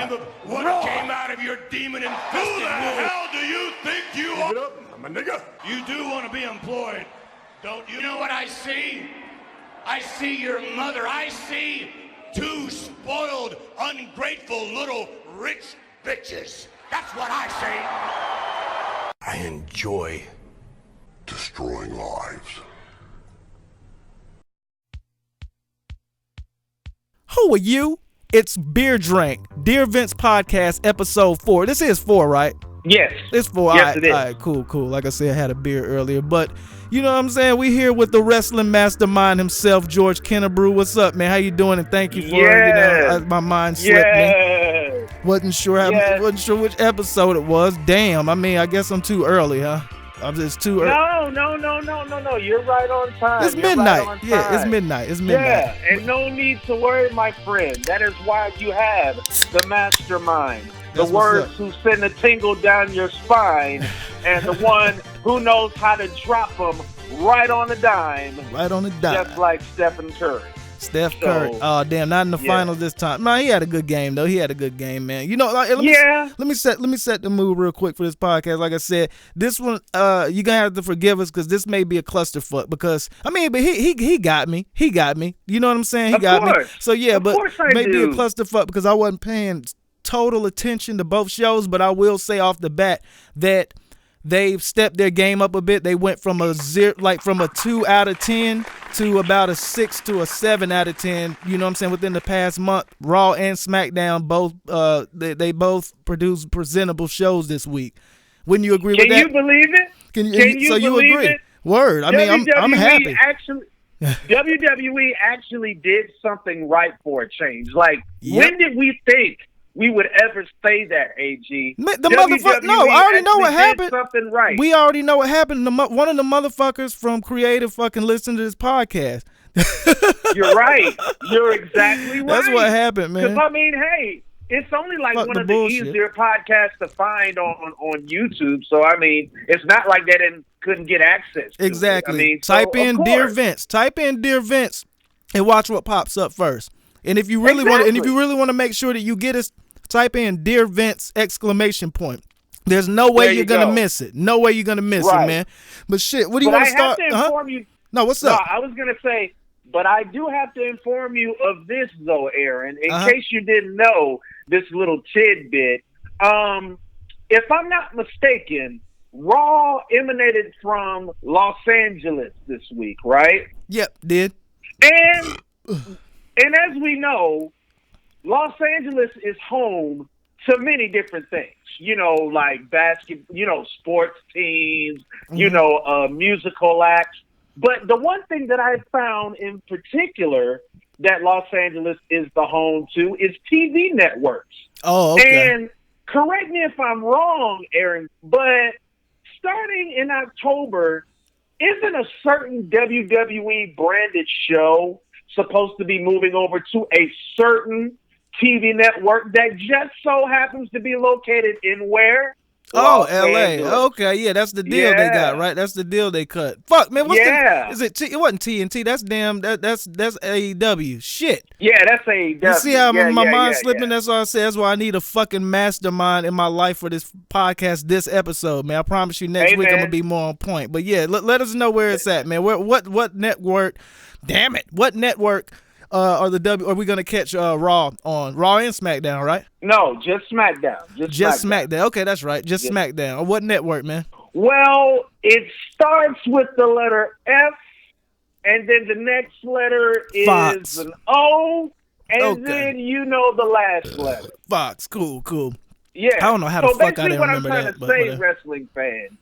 reflective of what came out of your demon-infested Who the hell do you think you are? Give it up, I'm a nigga. You do want to be employed, don't you? You know what I see? I see your mother. I see two spoiled, ungrateful little rich bitches. That's what I see. I enjoy destroying lives. Who are you? It's BeerDrank, Dear Vince Podcast, Ep.04. This is 4, right? Yes. It's 4. Yes, it is. All right, cool. Like I said, I had a beer earlier, but you know what I'm saying? We here with the wrestling mastermind himself, George Kennebrew. What's up, man? How you doing? And thank you for, my mind slipped me. Wasn't sure which episode it was. Damn, I mean, I guess I'm too early, huh? I'm just too early. No. You're right on time. It's midnight. Right it's midnight. Yeah, and no need to worry, my friend. That is why you have the mastermind. The words who send a tingle down your spine, and the one who knows how to drop them right on the dime. Right on the dime. Just like Stephen Curry. Steph Curry. Oh, damn, not in the finals this time. Man, he had a good game, though. He had a good game, man. You know, let me set the mood real quick for this podcast. Like I said, this one, you're going to have to forgive us because this may be a clusterfuck because, I mean, but he got me. He got me. You know what I'm saying? He got me. So, yeah, but maybe a clusterfuck because I wasn't paying total attention to both shows, but I will say off the bat that they've stepped their game up a bit. They went from a 2 out of 10 to about a 6 to a 7 out of 10. You know what I'm saying? Within the past month, Raw and Smackdown both they both produced presentable shows this week. Wouldn't you agree with that? Can you believe it? Can you believe agree? It? Word. I mean, I'm happy. WWE actually did something right for a change. Like, when did we think we would ever say that, AG? The motherfucker. No, I already know what happened. Something right. We already know what happened. One of the motherfuckers from Creative fucking listened to this podcast. You're right. You're exactly right. That's what happened, man. Because I mean, hey, it's only like one of the easier podcasts to find on YouTube. So I mean, it's not like they couldn't get access to exactly. It. I mean, type in Dear Vince. Type in Dear Vince, and watch what pops up first. And if you really want to make sure that you get us, type in Dear Vince ! There's no way you're gonna miss it. No way you're gonna miss it, man. But shit, what do you want to start? I have to inform you. No, what's up? I was gonna say, but I do have to inform you of this though, Aaron, in case you didn't know this little tidbit. If I'm not mistaken, Raw emanated from Los Angeles this week, right? Yep, did. And as we know, Los Angeles is home to many different things. You know, like sports teams, musical acts. But the one thing that I found in particular that Los Angeles is the home to is TV networks. Oh, okay. And correct me if I'm wrong, Aaron, but starting in October, isn't a certain WWE branded show supposed to be moving over to a certain TV network that just so happens to be located in where? Oh, L.A. Okay, yeah, that's the deal they got, right? That's the deal they cut. Fuck, man, it wasn't TNT. That's that's AEW. Shit. Yeah, that's AEW. You see how my mind's slipping? That's why I say that's why I need a fucking mastermind in my life for this podcast, this episode, man. I promise you next week I'm gonna be more on point. But yeah, let us know where it's at, man. What network? Damn it! What network are we gonna catch Raw on? Raw and Smackdown, right? No, just Smackdown. Just Smackdown. Okay, that's right. Just Smackdown. What network, man? Well, it starts with the letter F, and then the next letter is Fox. An O, and then the last letter. Fox. Cool. Yeah. I don't know how the fuck I didn't remember that. What I'm trying to say, wrestling fans,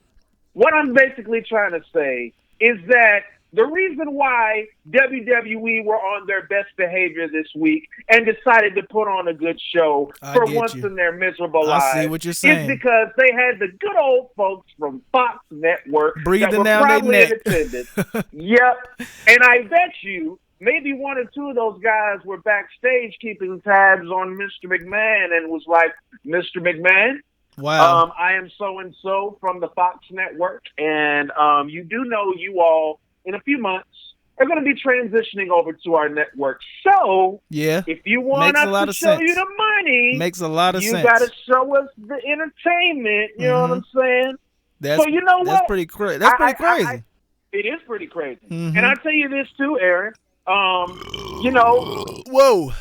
what I'm basically trying to say is that the reason why WWE were on their best behavior this week and decided to put on a good show for once in their miserable lives I see what you're saying. is because they had the good old folks from Fox Network breathing that were down probably their in attendance. Yep. And I bet you maybe one or two of those guys were backstage keeping tabs on Mr. McMahon and was like, Mr. McMahon, wow, I am so-and-so from the Fox Network, and you do know you all in a few months are going to be transitioning over to our network. So, if you want us to show you the money, makes a lot of sense. You got to show us the entertainment. You know what I'm saying? So you know what? That's pretty crazy. That's pretty crazy. It is pretty crazy. And I'll tell you this too, Aaron. You know, whoa,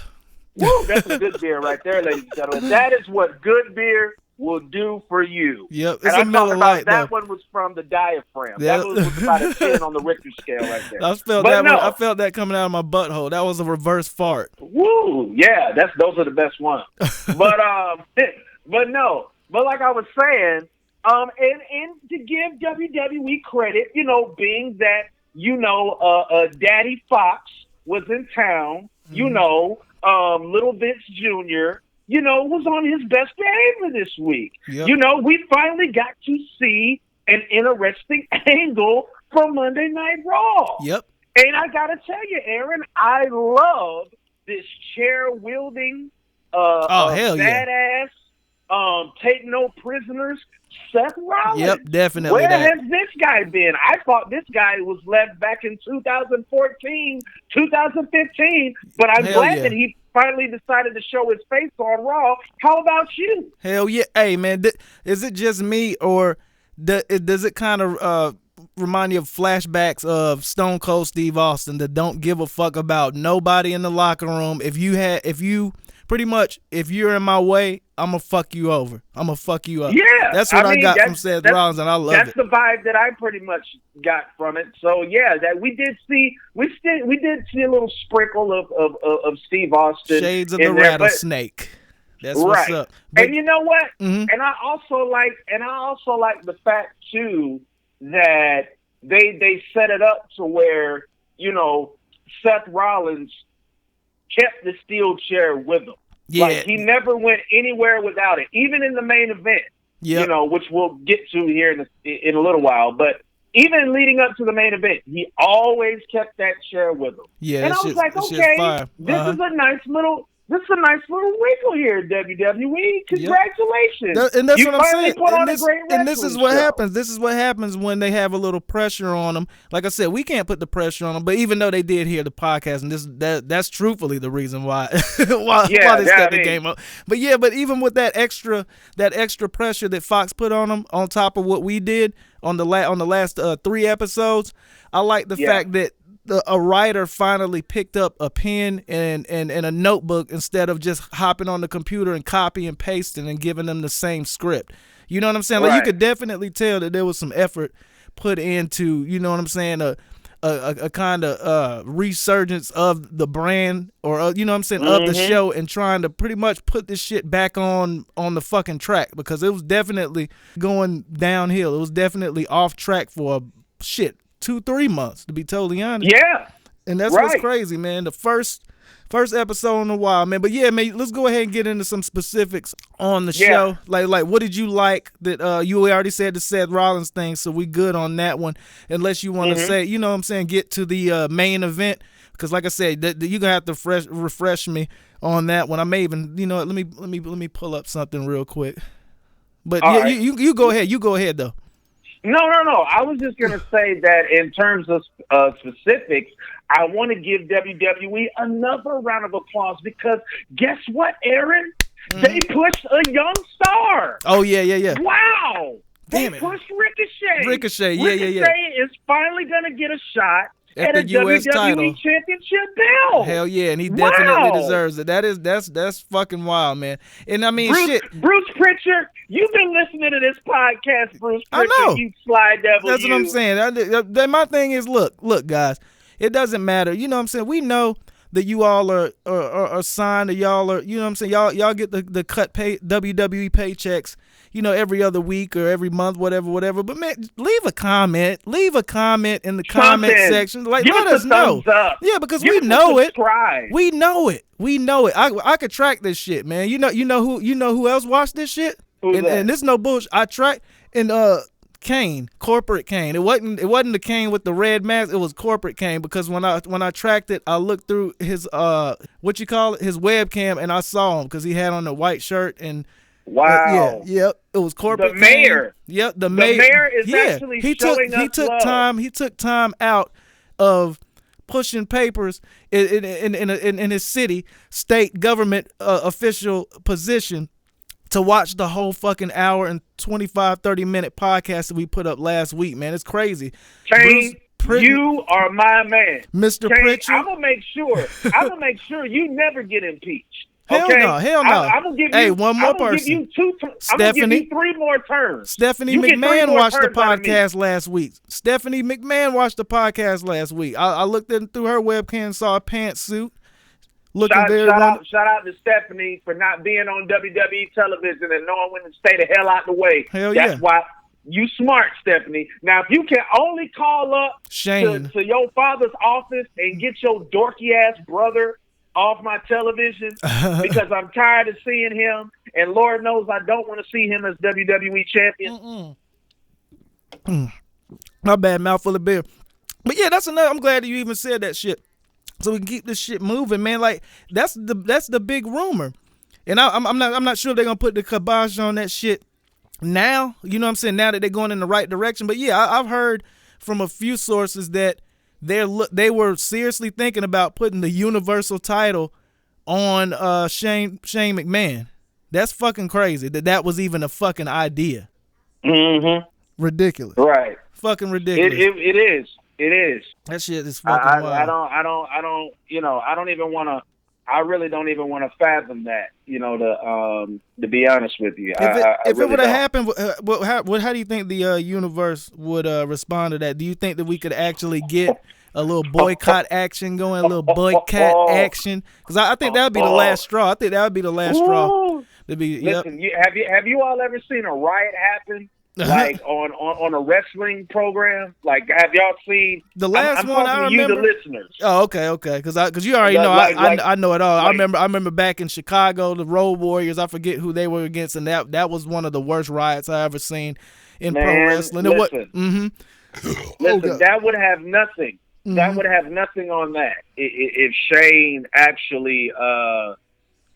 that's a good beer right there, ladies and gentlemen. That is what good beer will do for you. Yep, it's a Miller Lite. That one was from the diaphragm. That was about a 10 on the Richter scale right there. I felt that coming out of my butthole. That was a reverse fart. Woo! Yeah, those are the best ones. But like I was saying, and to give WWE credit, you know, being that Daddy Fox was in town, you know, Little Vince Jr. You know, was on his best behavior this week. Yep. You know, we finally got to see an interesting angle from Monday Night Raw. Yep. And I got to tell you, Aaron, I love this chair-wielding, badass, take no prisoners, Seth Rollins. Yep, definitely. Where has this guy been? I thought this guy was left back in 2014, 2015, but I'm glad that he finally decided to show his face on Raw. How about you? Hell yeah. Hey, man, is it just me, or does it kind of remind you of flashbacks of Stone Cold Steve Austin that don't give a fuck about nobody in the locker room? If you're in my way, I'm going to fuck you over. I'm going to fuck you up. Yeah. That's what I got from Seth Rollins, and I love it. That's the vibe that I pretty much got from it. So, yeah, that we did see a little sprinkle of Steve Austin. Shades of the rattlesnake. That's what's up. But, and you know what? And I also like the fact, too, that they set it up to where, you know, Seth Rollins kept the steel chair with him. Yeah. Like, he never went anywhere without it, even in the main event, you know, which we'll get to here in a little while. But even leading up to the main event, he always kept that chair with him. Yeah, and I was like, okay, this is a nice little wrinkle here, WWE. Congratulations. And that's what I'm saying. And this is what happens. This is what happens when they have a little pressure on them. Like I said, we can't put the pressure on them, but even though they did hear the podcast, and that's truthfully the reason why they stepped the game up. But even with that extra pressure that Fox put on them, on top of what we did on the last 3 episodes, I like the fact that a writer finally picked up a pen and a notebook instead of just hopping on the computer and copy and pasting and giving them the same script. You know what I'm saying? Like, you could definitely tell that there was some effort put into, you know what I'm saying, a kind of resurgence of the brand, or you know what I'm saying, of the show, and trying to pretty much put this shit back on the fucking track, because it was definitely going downhill. It was definitely off track for 2-3 months, to be totally honest. Yeah. And that's what's crazy, man. The first episode in a while, man. But yeah, man, let's go ahead and get into some specifics on the show. Like what did you like that you already said the Seth Rollins thing, so we good on that one. Unless you want to say, you know what I'm saying, get to the main event, because like I said, you're going to have to refresh me on that one. I may even, you know, let me pull up something real quick. But you go ahead. You go ahead though. No. I was just going to say that in terms of specifics, I want to give WWE another round of applause, because guess what, Aaron? They pushed a young star. Oh, yeah. Wow. Damn they pushed Ricochet. Ricochet is finally going to get a shot at a US WWE title. Championship belt. Hell yeah, and he definitely deserves it. That's fucking wild, man. And I mean, Bruce Pritchard, you've been listening to this podcast, Bruce Pritchard. I know. You sly devil. That's what I'm saying. My thing is, look, guys, it doesn't matter. You know what I'm saying? We know that you all are signed, or y'all are, you know what I'm saying? Y'all get the cut WWE paychecks, you know, every other week or every month, whatever. But man, leave a comment in the comment section. Like, let us know. Yeah, because we know it. We know it. I could track this shit, man. You know who else watched this shit? And this is no bullshit. I tracked Kane, corporate Kane. It wasn't the Kane with the red mask. It was corporate Kane, because when I tracked it, I looked through his his webcam, and I saw him because he had on a white shirt and. Wow. Yep. It was corporate. The mayor. Yep. The mayor is actually showing us love. He took time out of pushing papers in his city, state government official position to watch the whole fucking hour and 25, 30-minute podcast that we put up last week, man. It's crazy. Kane, you are my man. Mr. Kane, Pritchard. I'm gonna make sure you never get impeached. Hell okay? no. I'm gonna give you, one more person. I'm gonna give you 3 more turns. Stephanie McMahon watched the podcast last week. Stephanie McMahon watched the podcast last week. I looked through her webcam and saw a pantsuit. Shout out to Stephanie for not being on WWE television and knowing when to stay the hell out the way. That's why you smart, Stephanie. Now, if you can only call up to your father's office and get your dorky ass brother off my television because I'm tired of seeing him, and Lord knows I don't want to see him as WWE champion. My bad, mouthful of beer. But yeah, that's another. I'm glad that you even said that shit, so we can keep this shit moving, man. Like that's the big rumor, and I'm not sure if they're gonna put the kibosh on that shit now. You know what I'm saying? Now that they're going in the right direction. But yeah, I've heard from a few sources that they were seriously thinking about putting the Universal title on Shane McMahon. That's fucking crazy that was even a fucking idea. Ridiculous. Right. Fucking ridiculous. It is. That shit is fucking wild. I really don't even want to fathom that, to be honest with you. If it would have happened, how do you think the universe would respond to that? Do you think that we could actually get a little boycott action going, a little boycott action? Because I think that would be the last straw. I think that would be the last straw. Listen, have you all ever seen a riot happen? Like on a wrestling program, like have y'all seen the last one? I remember. You, the listeners. Oh, okay, because you already know. I know it all. I remember back in Chicago, the Road Warriors. I forget who they were against, and that was one of the worst riots I ever seen in pro wrestling. Listen, that would have nothing. That would have nothing on that if Shane actually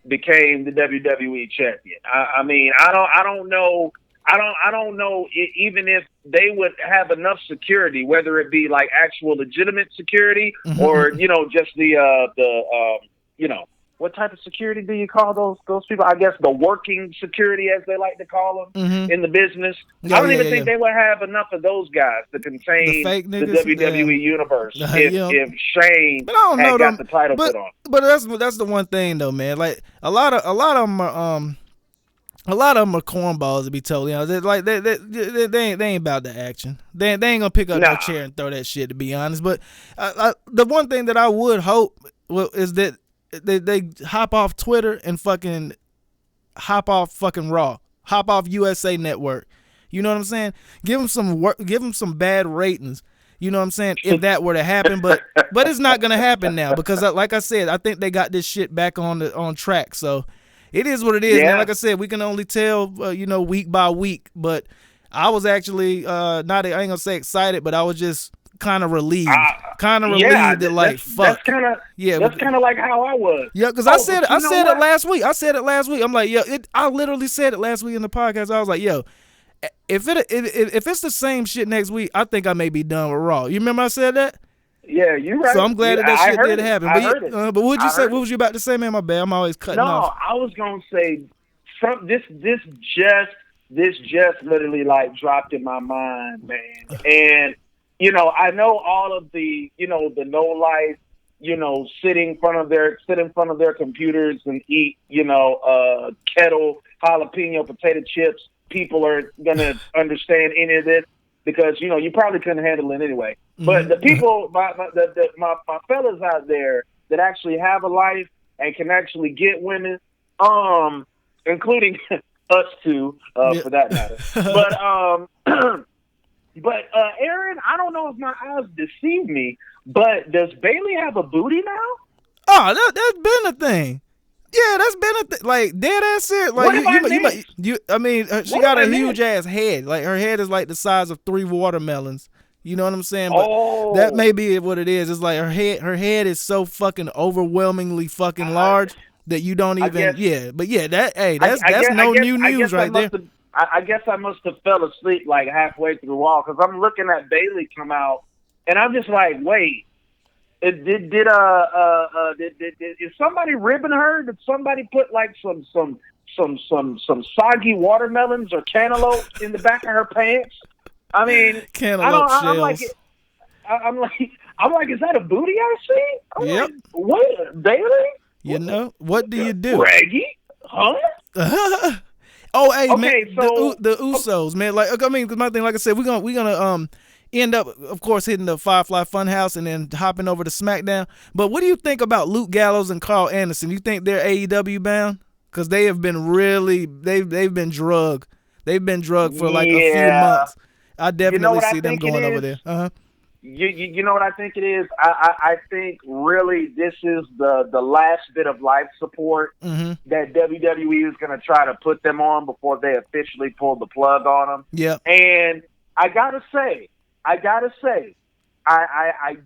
became the WWE champion. I mean, I don't know. I don't know even if they would have enough security, whether it be like actual legitimate security or just the what type of security do you call those people? I guess the working security, as they like to call them in the business. I don't even think they would have enough of those guys to contain the WWE Universe if Shane had got the title put on. But that's the one thing though, man. Like a lot of them are a lot of them are cornballs, to be totally honest. Like they ain't about the action. They ain't gonna pick up no chair and throw that shit, to be honest. But the one thing that I would hope is that they hop off Twitter and fucking hop off fucking Raw, hop off USA Network. You know what I'm saying? Give them some bad ratings. You know what I'm saying? If that were to happen, but it's not gonna happen now because, like I said, I think they got this shit back on track. So. It is what it is, man. Like I said, we can only tell, week by week. But I was actually I ain't gonna say excited, but I was just kind of relieved, that like fuck. That's kind of like how I was. Yeah, because I said it last week. I'm like, I literally said it last week in the podcast. I was like, if it's the same shit next week, I think I may be done with Raw. You remember I said that? Yeah, you're right. So I'm glad that shit did happen. But what would you say? What was you about to say, man? My bad. I'm always cutting off. No, I was gonna say this just literally like dropped in my mind, man. And I know all of the the no life, sit in front of their computers and eat kettle jalapeno potato chips. People are gonna understand any of this. Because you probably couldn't handle it anyway. But the people, my fellas out there that actually have a life and can actually get women, including us two, for that matter. But Aaron, I don't know if my eyes deceive me, but does Bayley have a booty now? Oh, that's been a thing. Yeah, that's been a thing. Like, dead ass serious. Like, she got a huge ass head. Like, her head is like the size of 3 watermelons. You know what I'm saying? But that may be what it is. It's like her head is so fucking overwhelmingly fucking large that you don't even. That's no new news right there. I guess I must have fell asleep like halfway through Raw because I'm looking at Bayley come out and I'm just like, wait, Is somebody ribbing her? Did somebody put like some soggy watermelons or cantaloupes in the back of her pants? I mean, cantaloupe shells. I'm like, is that a booty I see? I'm yep. like, what, Bayley? You know, what do you do? Raggy? Huh? Oh, hey, okay, man, so, the Usos, man. Like, I mean, cause my thing, like I said, we're gonna end up, of course, hitting the Firefly Fun House and then hopping over to Smackdown. But what do you think about Luke Gallows and Carl Anderson? You think they're AEW bound? Because they have been they've been drugged. They've been drugged for like a few months. I definitely see them going over there. You know what I think it is? I think really this is the last bit of life support that WWE is going to try to put them on before they officially pull the plug on them. Yeah. And I gotta say, I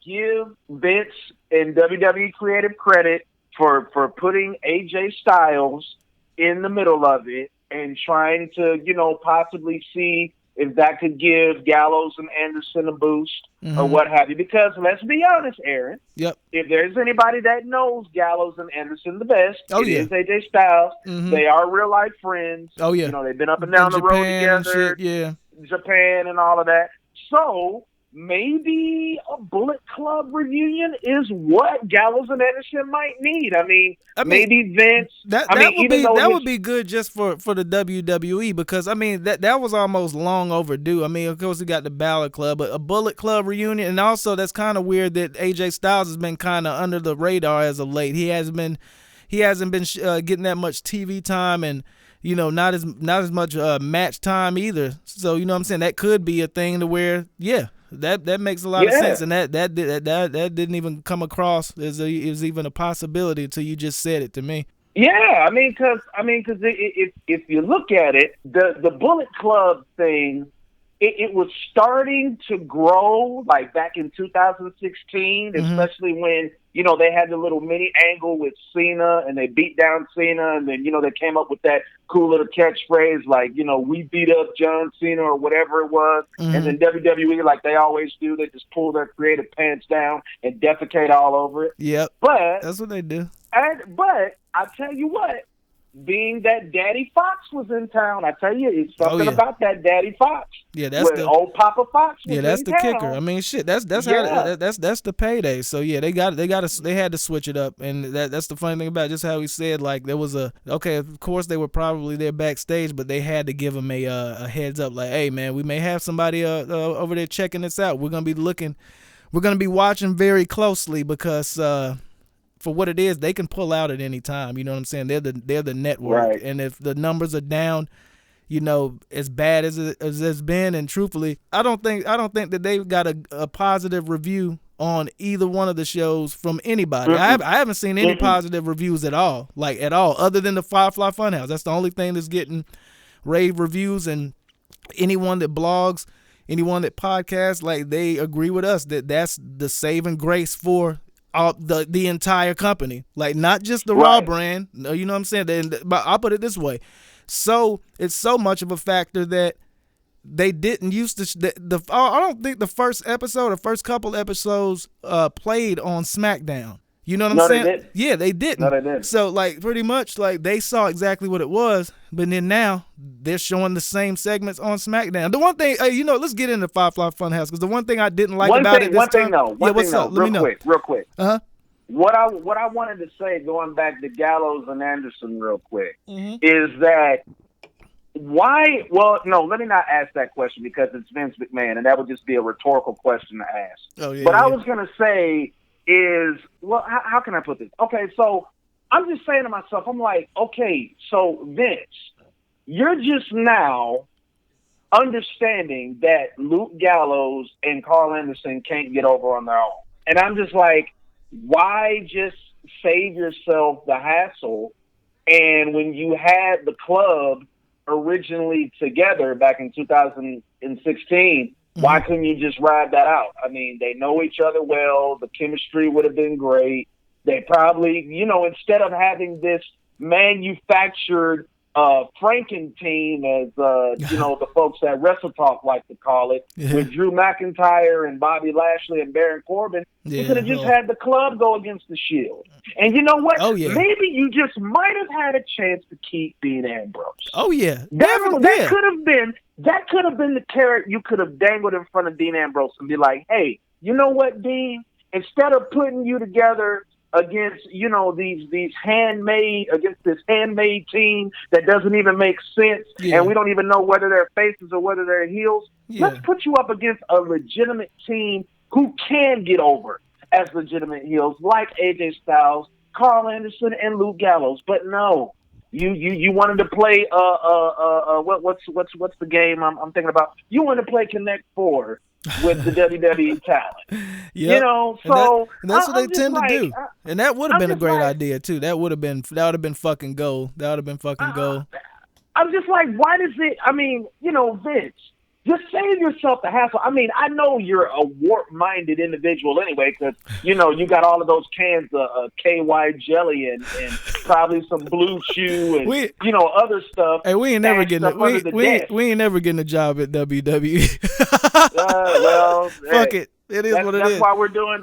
give Vince and WWE Creative credit for putting AJ Styles in the middle of it and trying to, possibly see if that could give Gallows and Anderson a boost or what have you. Because let's be honest, Aaron. Yep. If there's anybody that knows Gallows and Anderson the best, it is AJ Styles. They are real life friends. Oh yeah. They've been up and down the road together. Yeah. Japan and all of that. So maybe a Bullet Club reunion is what Gallows and Anderson might need. I mean maybe Vince. That would be good just for the WWE, because I mean that was almost long overdue. I mean, of course, we got the Balor Club, but a Bullet Club reunion, and also that's kind of weird that AJ Styles has been kind of under the radar as of late. He hasn't been getting that much TV time, and not as much match time either. So you know what I'm saying, that could be a thing to where that makes a lot of sense, and that didn't even come across as even a possibility until you just said it to me. Yeah, I mean, because if you look at it, the Bullet Club thing, it was starting to grow like back in 2016, especially when they had the little mini angle with Cena and they beat down Cena, and then they came up with that cool little catchphrase like we beat up John Cena or whatever it was, and then WWE, like they always do, they just pull their creative pants down and defecate all over it. Yep, but that's what they do. But I tell you what, being that Daddy Fox was in town, I tell you, it's something about that Daddy Fox. Yeah, that's old Papa Fox. Was that's in the town. kicker. I mean, shit, that's the payday. So yeah, they had to switch it up, and that's the funny thing about it, just how he said, like there was of course they were probably there backstage, but they had to give him a heads up, like, hey man, we may have somebody over there checking this out. We're gonna be watching very closely, because for what it is, they can pull out at any time. You know what I'm saying? They're the network, right. And if the numbers are down, as bad as it's been, and truthfully, I don't think that they've got a positive review on either one of the shows from anybody. I haven't seen any positive reviews at all, other than the Firefly Fun House. That's the only thing that's getting rave reviews, and anyone that blogs, anyone that podcasts, like they agree with us that that's the saving grace for the entire company, like not just the Raw brand. No, you know what I'm saying? But I'll put it this way: so it's so much of a factor that they didn't used to. I don't think the first couple episodes played on SmackDown. You know what I'm saying? They didn't. Yeah, they didn't. No, they didn't. So like pretty much like they saw exactly what it was, but then now they're showing the same segments on SmackDown. The one thing, let's get into Firefly Fun House, because the one thing I didn't like about it this time. What's up? Let me know. Real quick. What I wanted to say, going back to Gallows and Anderson real quick, is that why? Well, no, let me not ask that question because it's Vince McMahon, and that would just be a rhetorical question to ask. Oh yeah. But I was gonna say is, well, how can I put this? Okay, so I'm just saying to myself, I'm like, okay, so Vince, you're just now understanding that Luke Gallows and Carl Anderson can't get over on their own. And I'm just like, why just save yourself the hassle? And when you had the club originally together back in 2016, why couldn't you just ride that out? I mean, they know each other well. The chemistry would have been great. They probably, instead of having this manufactured Franken team, as the folks at Wrestle Talk like to call it, with Drew McIntyre and Bobby Lashley and Baron Corbin. You could have just had the club go against the Shield. And you know what? Maybe you just might have had a chance to keep Dean Ambrose. Oh yeah, that could have been the carrot you could have dangled in front of Dean Ambrose and be like, hey, you know what, Dean? Instead of putting you together against, these against this handmade team that doesn't even make sense, and we don't even know whether they're faces or whether they're heels. Let's put you up against a legitimate team who can get over as legitimate heels, like AJ Styles, Carl Anderson, and Luke Gallows. But no, you wanted to play what's the game I'm thinking about? You want to play Connect Four with the WWE talent. So and that's what they tend to do. And that would have been a great idea too. That would have been fucking gold. That would have been fucking gold. I'm just like, why does it? I mean, Vince, just save yourself the hassle. I mean, I know you're a warp-minded individual anyway, because you got all of those cans of KY jelly and probably some Blue Chew and other stuff. Hey, we ain't never getting we ain't never getting a job at WWE. Fuck it. It is what it is. That's why we're doing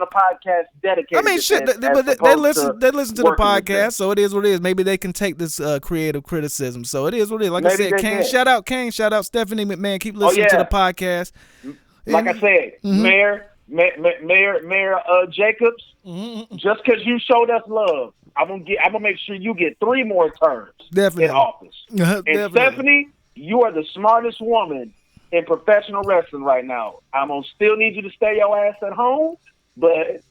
a podcast dedicated. I mean, shit. But they listen to the podcast, so it is what it is. Maybe they can take this creative criticism. So it is what it is. Like I said, Kane, shout out Stephanie McMahon. Keep listening to the podcast. Like I said, Mayor Jacobs. Just because you showed us love, I'm gonna make sure you get 3 more terms in office. And Stephanie, you are the smartest woman in professional wrestling right now. I'm gonna still need you to stay your ass at home, but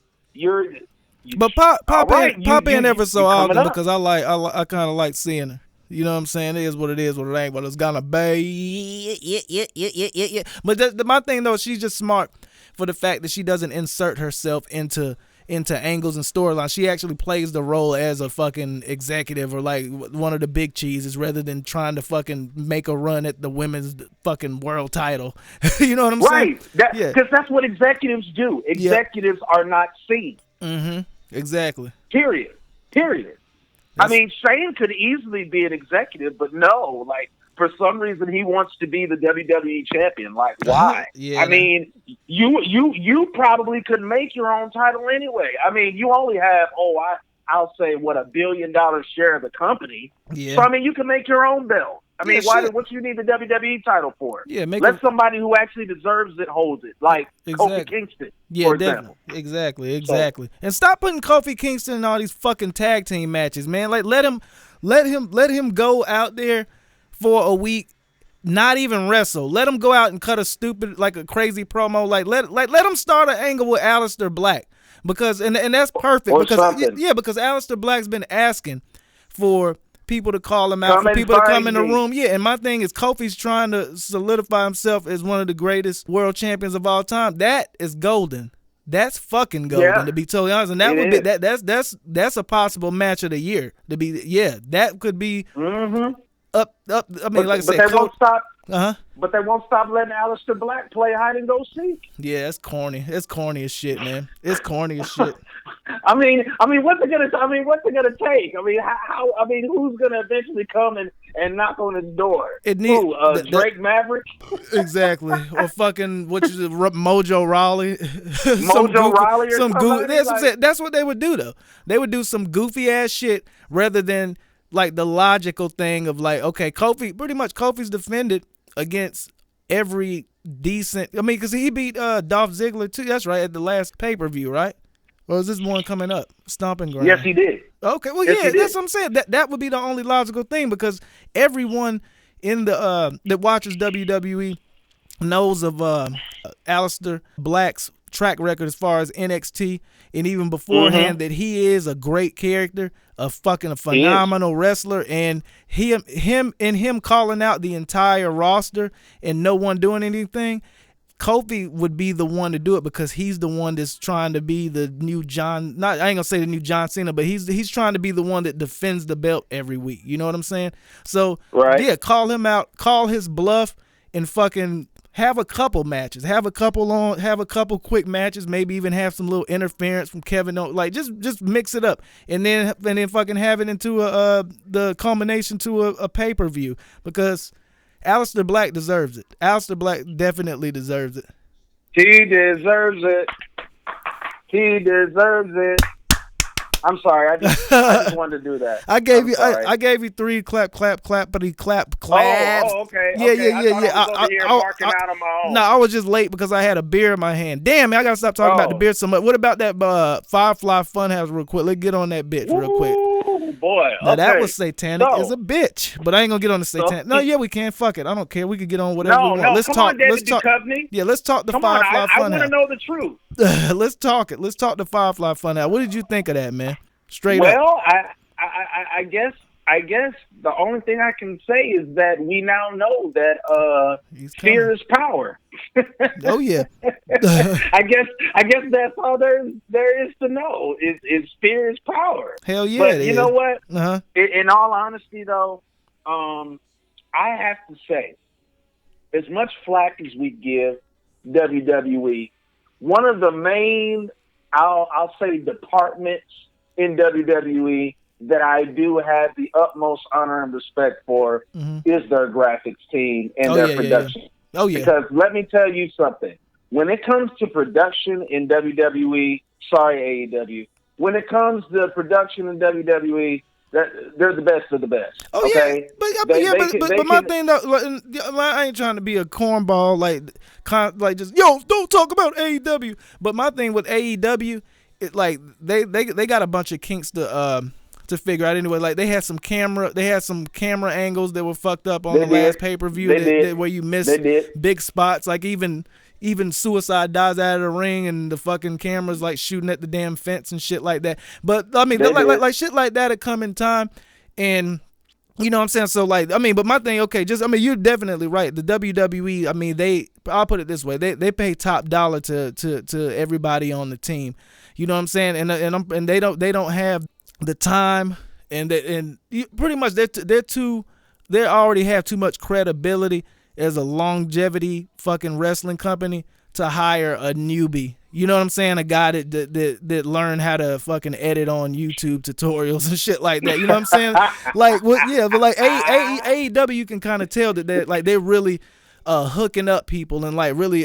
pop in ever so often because I kind of like seeing her. You know what I'm saying? It is what it is, what it ain't, but it's gonna be. Yeah. But my thing though, she's just smart for the fact that she doesn't insert herself into angles and storylines. She actually plays the role as a fucking executive or like one of the big cheeses rather than trying to fucking make a run at the women's fucking world title. You know what I'm saying? Right. Because that's what executives do. Executives are not seen. Exactly. Period. I mean, Shane could easily be an executive, but no, like, for some reason he wants to be the WWE champion. Like, why? I mean, you probably could make your own title anyway. I mean, you only have I'll say $1 billion share of the company. Yeah. So I mean, you can make your own belt. I mean, what do you need the WWE title for? Yeah, let somebody who actually deserves it hold it, like Kofi Kingston, for example. Exactly. So, and stop putting Kofi Kingston in all these fucking tag team matches, man. Like, let him go out there for a week, not even wrestle. Let him go out and cut a crazy promo. Like let him start an angle with Aleister Black because and that's perfect because Aleister Black's been asking for people to call him out, for people to come in the room. Yeah, and my thing is Kofi's trying to solidify himself as one of the greatest world champions of all time. That is golden. That's fucking golden, to be totally honest. And that would be that's a possible match of the year. That could be up. I mean, like I said, they won't stop. But they won't stop letting Aleister Black play hide and go seek. Yeah, it's corny. It's corny as shit, man. It's corny as shit. I mean, what's it gonna take? I mean, how? I mean, who's gonna eventually come and knock on his door? Drake Maverick? Exactly. Or fucking Mojo Rawley. Rawley or somebody? That's what they would do though. They would do some goofy ass shit rather than like the logical thing of like, okay, Kofi's defended against every decent. I mean, because he beat Dolph Ziggler too. That's right, at the last pay-per-view, right? Or is this one coming up? Stomping Ground. Yes, he did. Okay, well, that's what I'm saying. That would be the only logical thing because everyone in the that watches WWE knows of Aleister Black's track record as far as NXT, and even beforehand that he is a great character, a phenomenal wrestler, and him calling out the entire roster and no one doing anything. Kofi would be the one to do it because he's the one that's trying to be the new I ain't gonna say the new John Cena, but he's trying to be the one that defends the belt every week. You know what I'm saying? So call him out, call his bluff, and fucking have a couple matches, have a couple quick matches, maybe even have some little interference from Kevin Owens, like just mix it up, and then fucking have it into the culmination to a pay-per-view, because Aleister Black deserves it. Aleister Black definitely deserves it. He deserves it. He deserves it. I'm sorry. I just wanted to do that. I gave you 3 clappity claps. Oh, okay. Yeah. I was just late because I had a beer in my hand. Damn, man, I gotta stop talking about the beer so much. What about that Firefly Fun House real quick? Let's get on that bitch real quick. Ooh, boy. Now that was satanic as a bitch, but I ain't gonna get on the satanic. No, yeah, we can. Fuck it. I don't care. We could get on whatever we want. Let's talk. Let's talk. Yeah, let's talk the Firefly Fun House. I want to know the truth. Let's talk it. Let's talk the Firefly Fun House. What did you think of that, man? Straight up. Well, I guess the only thing I can say is that we now know that fear is power. Oh yeah. I guess that's all there is to know is fear is power. Hell yeah. But you know what? Uh-huh. In all honesty, though, I have to say, as much flack as we give WWE, one of the main, I'll say, departments in WWE that I do have the utmost honor and respect for is their graphics team and their production. Yeah. Oh, yeah. Because let me tell you something. When it comes to production in WWE, sorry, AEW, when it comes to production in WWE, they're the best of the best. Oh, okay? Yeah. But my thing, though, I ain't trying to be a cornball, like just, don't talk about AEW. But my thing with AEW, it, like, they got a bunch of kinks to figure out anyway. Like, they had some camera angles that were fucked up on the last pay-per-view where you missed big spots. Like, even Suicide dies out of the ring and the fucking camera's like shooting at the damn fence and shit like that. But I mean, like shit like that had come in time, and you know what I'm saying? So like, I mean, but my thing, okay, you're definitely right. The WWE, I mean, I'll put it this way, they pay top dollar to everybody on the team. You know what I'm saying? And they don't have the time, and pretty much they already have too much credibility as a longevity fucking wrestling company to hire a newbie. You know what I'm saying? A guy that learned how to fucking edit on YouTube tutorials and shit like that. You know what I'm saying? Like, but like AEW, you can kind of tell that they're really hooking up people and like really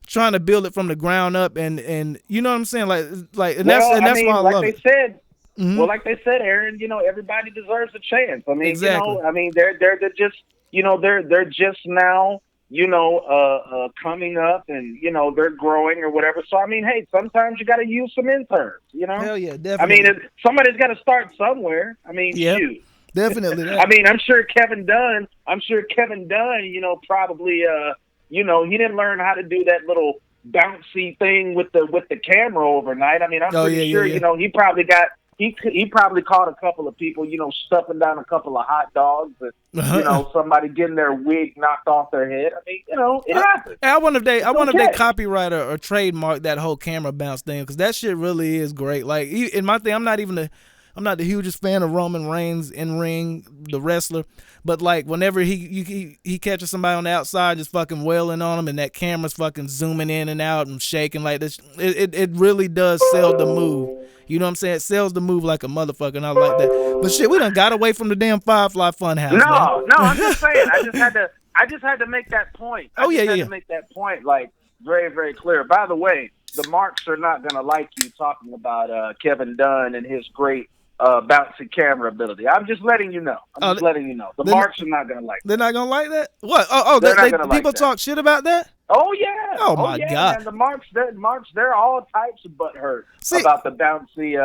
trying to build it from the ground up, and you know what I'm saying? That's why I love it. Well, like they said, Aaron, you know, everybody deserves a chance. I mean, exactly. You know, I mean, they're just, you know, they're just now, you know, coming up, and you know, they're growing or whatever. So I mean, hey, sometimes you got to use some interns, you know. Hell yeah, definitely. I mean, somebody's got to start somewhere. I mean, shoot. Definitely. I mean, I'm sure Kevin Dunn, you know, probably, you know, he didn't learn how to do that little bouncy thing with the camera overnight. I mean, I'm pretty sure, you know, he probably caught a couple of people, you know, stuffing down a couple of hot dogs, and you know, somebody getting their wig knocked off their head. I mean, you know, it happens. I wonder if they copyright or trademark that whole camera bounce thing, because that shit really is great. Like, in my thing, I'm not the hugest fan of Roman Reigns in ring, the wrestler, but like whenever he catches somebody on the outside just fucking wailing on him, and that camera's fucking zooming in and out and shaking like this, it really does sell the move. You know what I'm saying? It sells the move like a motherfucker, and I like that. But shit, we done got away from the damn Firefly Fun House. No, I'm just saying. I just had to make that point. I had to make that point, like, very, very clear. By the way, the marks are not gonna like you talking about Kevin Dunn and his great bouncy camera ability. I'm just letting you know. The marks are not gonna like that. They're not gonna like that? What? People talk shit about that? Oh yeah. Oh my God. Man. The marks, they're all types of butthurt about the bouncy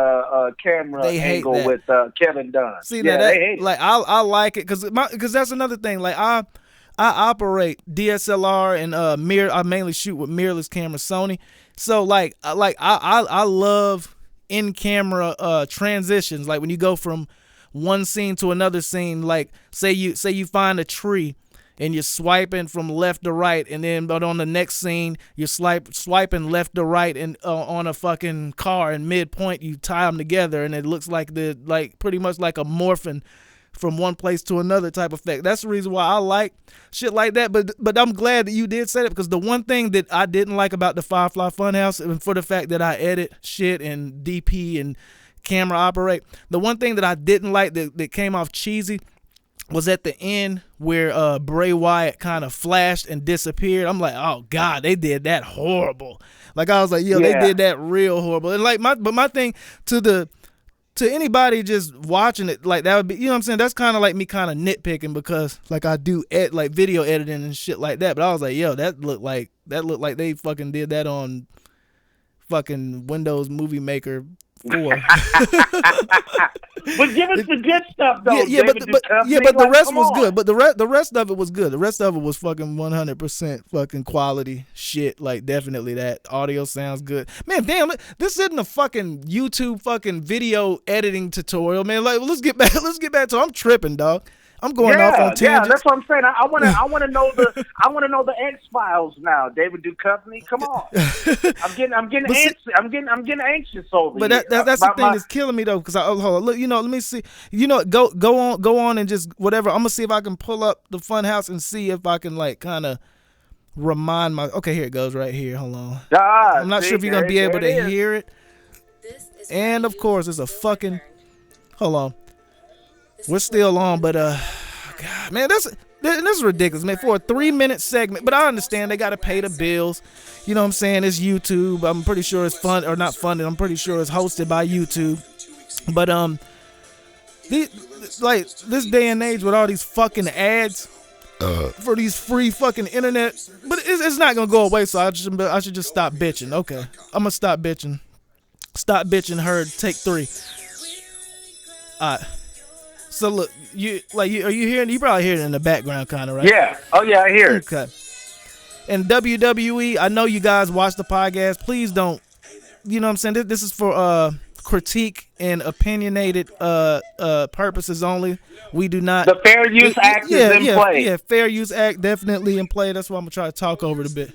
camera angle with Kevin Dunn. See, they hate like, I like it because that's another thing. Like, I operate DSLR and mirror. I mainly shoot with mirrorless camera, Sony. So like I love in camera transitions. Like when you go from one scene to another scene. Like say you find a tree and you're swiping from left to right, and then but on the next scene you're swiping left to right, and on a fucking car, and midpoint you tie them together, and it looks like pretty much like a morphing from one place to another type of effect. That's the reason why I like shit like that. But I'm glad that you did say that, because the one thing that I didn't like about the Firefly Fun House, and for the fact that I edit shit and DP and camera operate, the one thing that I didn't like that came off cheesy was at the end where Bray Wyatt kind of flashed and disappeared. I'm like, oh God, they did that horrible. Like I was like, yo, they did that real horrible. And like my thing to anybody just watching it, like that would be, you know what I'm saying? That's kind of like me kind of nitpicking, because like I do like video editing and shit like that. But I was like, yo, that looked like they fucking did that on fucking Windows Movie Maker 4. But give us the good stuff though. But the rest was good. But the rest of it was good. The rest of it was fucking 100% fucking quality shit. Like definitely that audio sounds good. Man, damn, this isn't a fucking YouTube fucking video editing tutorial, man. Like, let's get back to. I'm tripping, dog. I'm going off on tangents. Yeah, that's what I'm saying. I want to know the X-Files now. David Duchovny, come on. I'm getting anxious over here. But that's the thing that's killing me though, because hold on, look, let me see. Go on and just whatever. I'm gonna see if I can pull up the Funhouse and see if I can like kind of remind my. Okay, here it goes right here. Hold on. I'm not sure if you're gonna be able to hear it. And of course, it's a fucking. Hold on. We're still on, but God, man, this is ridiculous, man. For a 3-minute segment, but I understand they got to pay the bills. You know what I'm saying? It's YouTube. I'm pretty sure it's fun or not funded. I'm pretty sure it's hosted by YouTube. But this day and age with all these fucking ads for these free fucking internet, but it's not gonna go away. So I should just stop bitching. Okay, I'm gonna stop bitching. Stop bitching. Heard. Take 3. So look, are you hearing? You probably hear it in the background, kind of, right? Yeah. Oh yeah, I hear it. Okay. And WWE, I know you guys watch the podcast. Please don't. You know what I'm saying? This is for critique and opinionated purposes only. We do not. The Fair Use Act is in play. Yeah, Fair Use Act definitely in play. That's why I'm gonna try to talk over it a bit.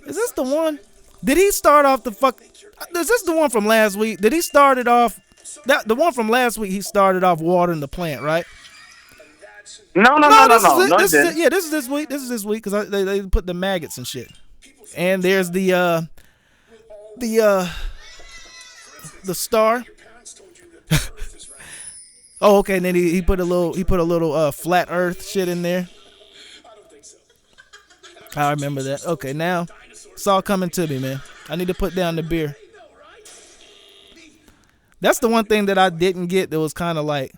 Is this the one? Did he start off the fuck? Is this the one from last week? Did he start it off? The one from last week, he started off watering the plant, right? No. This is this week. This is this week because they put the maggots and shit. And there's the star. Oh, okay. And then he put a little flat Earth shit in there. I remember that. Okay, now it's all coming to me, man. I need to put down the beer. That's the one thing that I didn't get that was kind of like,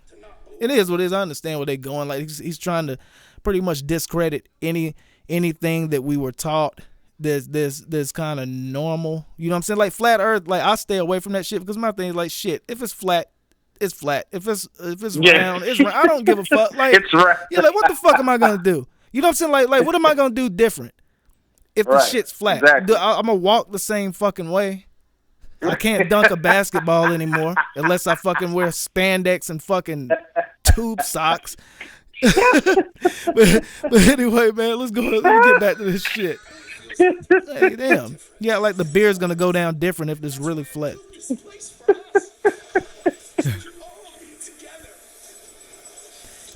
it is what it is. I understand where they're going. Like he's trying to pretty much discredit anything that we were taught that's kind of normal. You know what I'm saying? Like flat Earth, like I stay away from that shit because my thing is like shit. If it's flat, it's flat. If it's round, it's round. I don't give a fuck. Like it's right. Yeah, like what the fuck am I gonna do? You know what I'm saying? Like what am I gonna do different if the shit's flat? Exactly. I'm gonna walk the same fucking way. I can't dunk a basketball anymore unless I fucking wear spandex and fucking tube socks. but anyway, man, let's get back to this shit. Hey, damn. Yeah, like the beer's gonna go down different if it's really flat.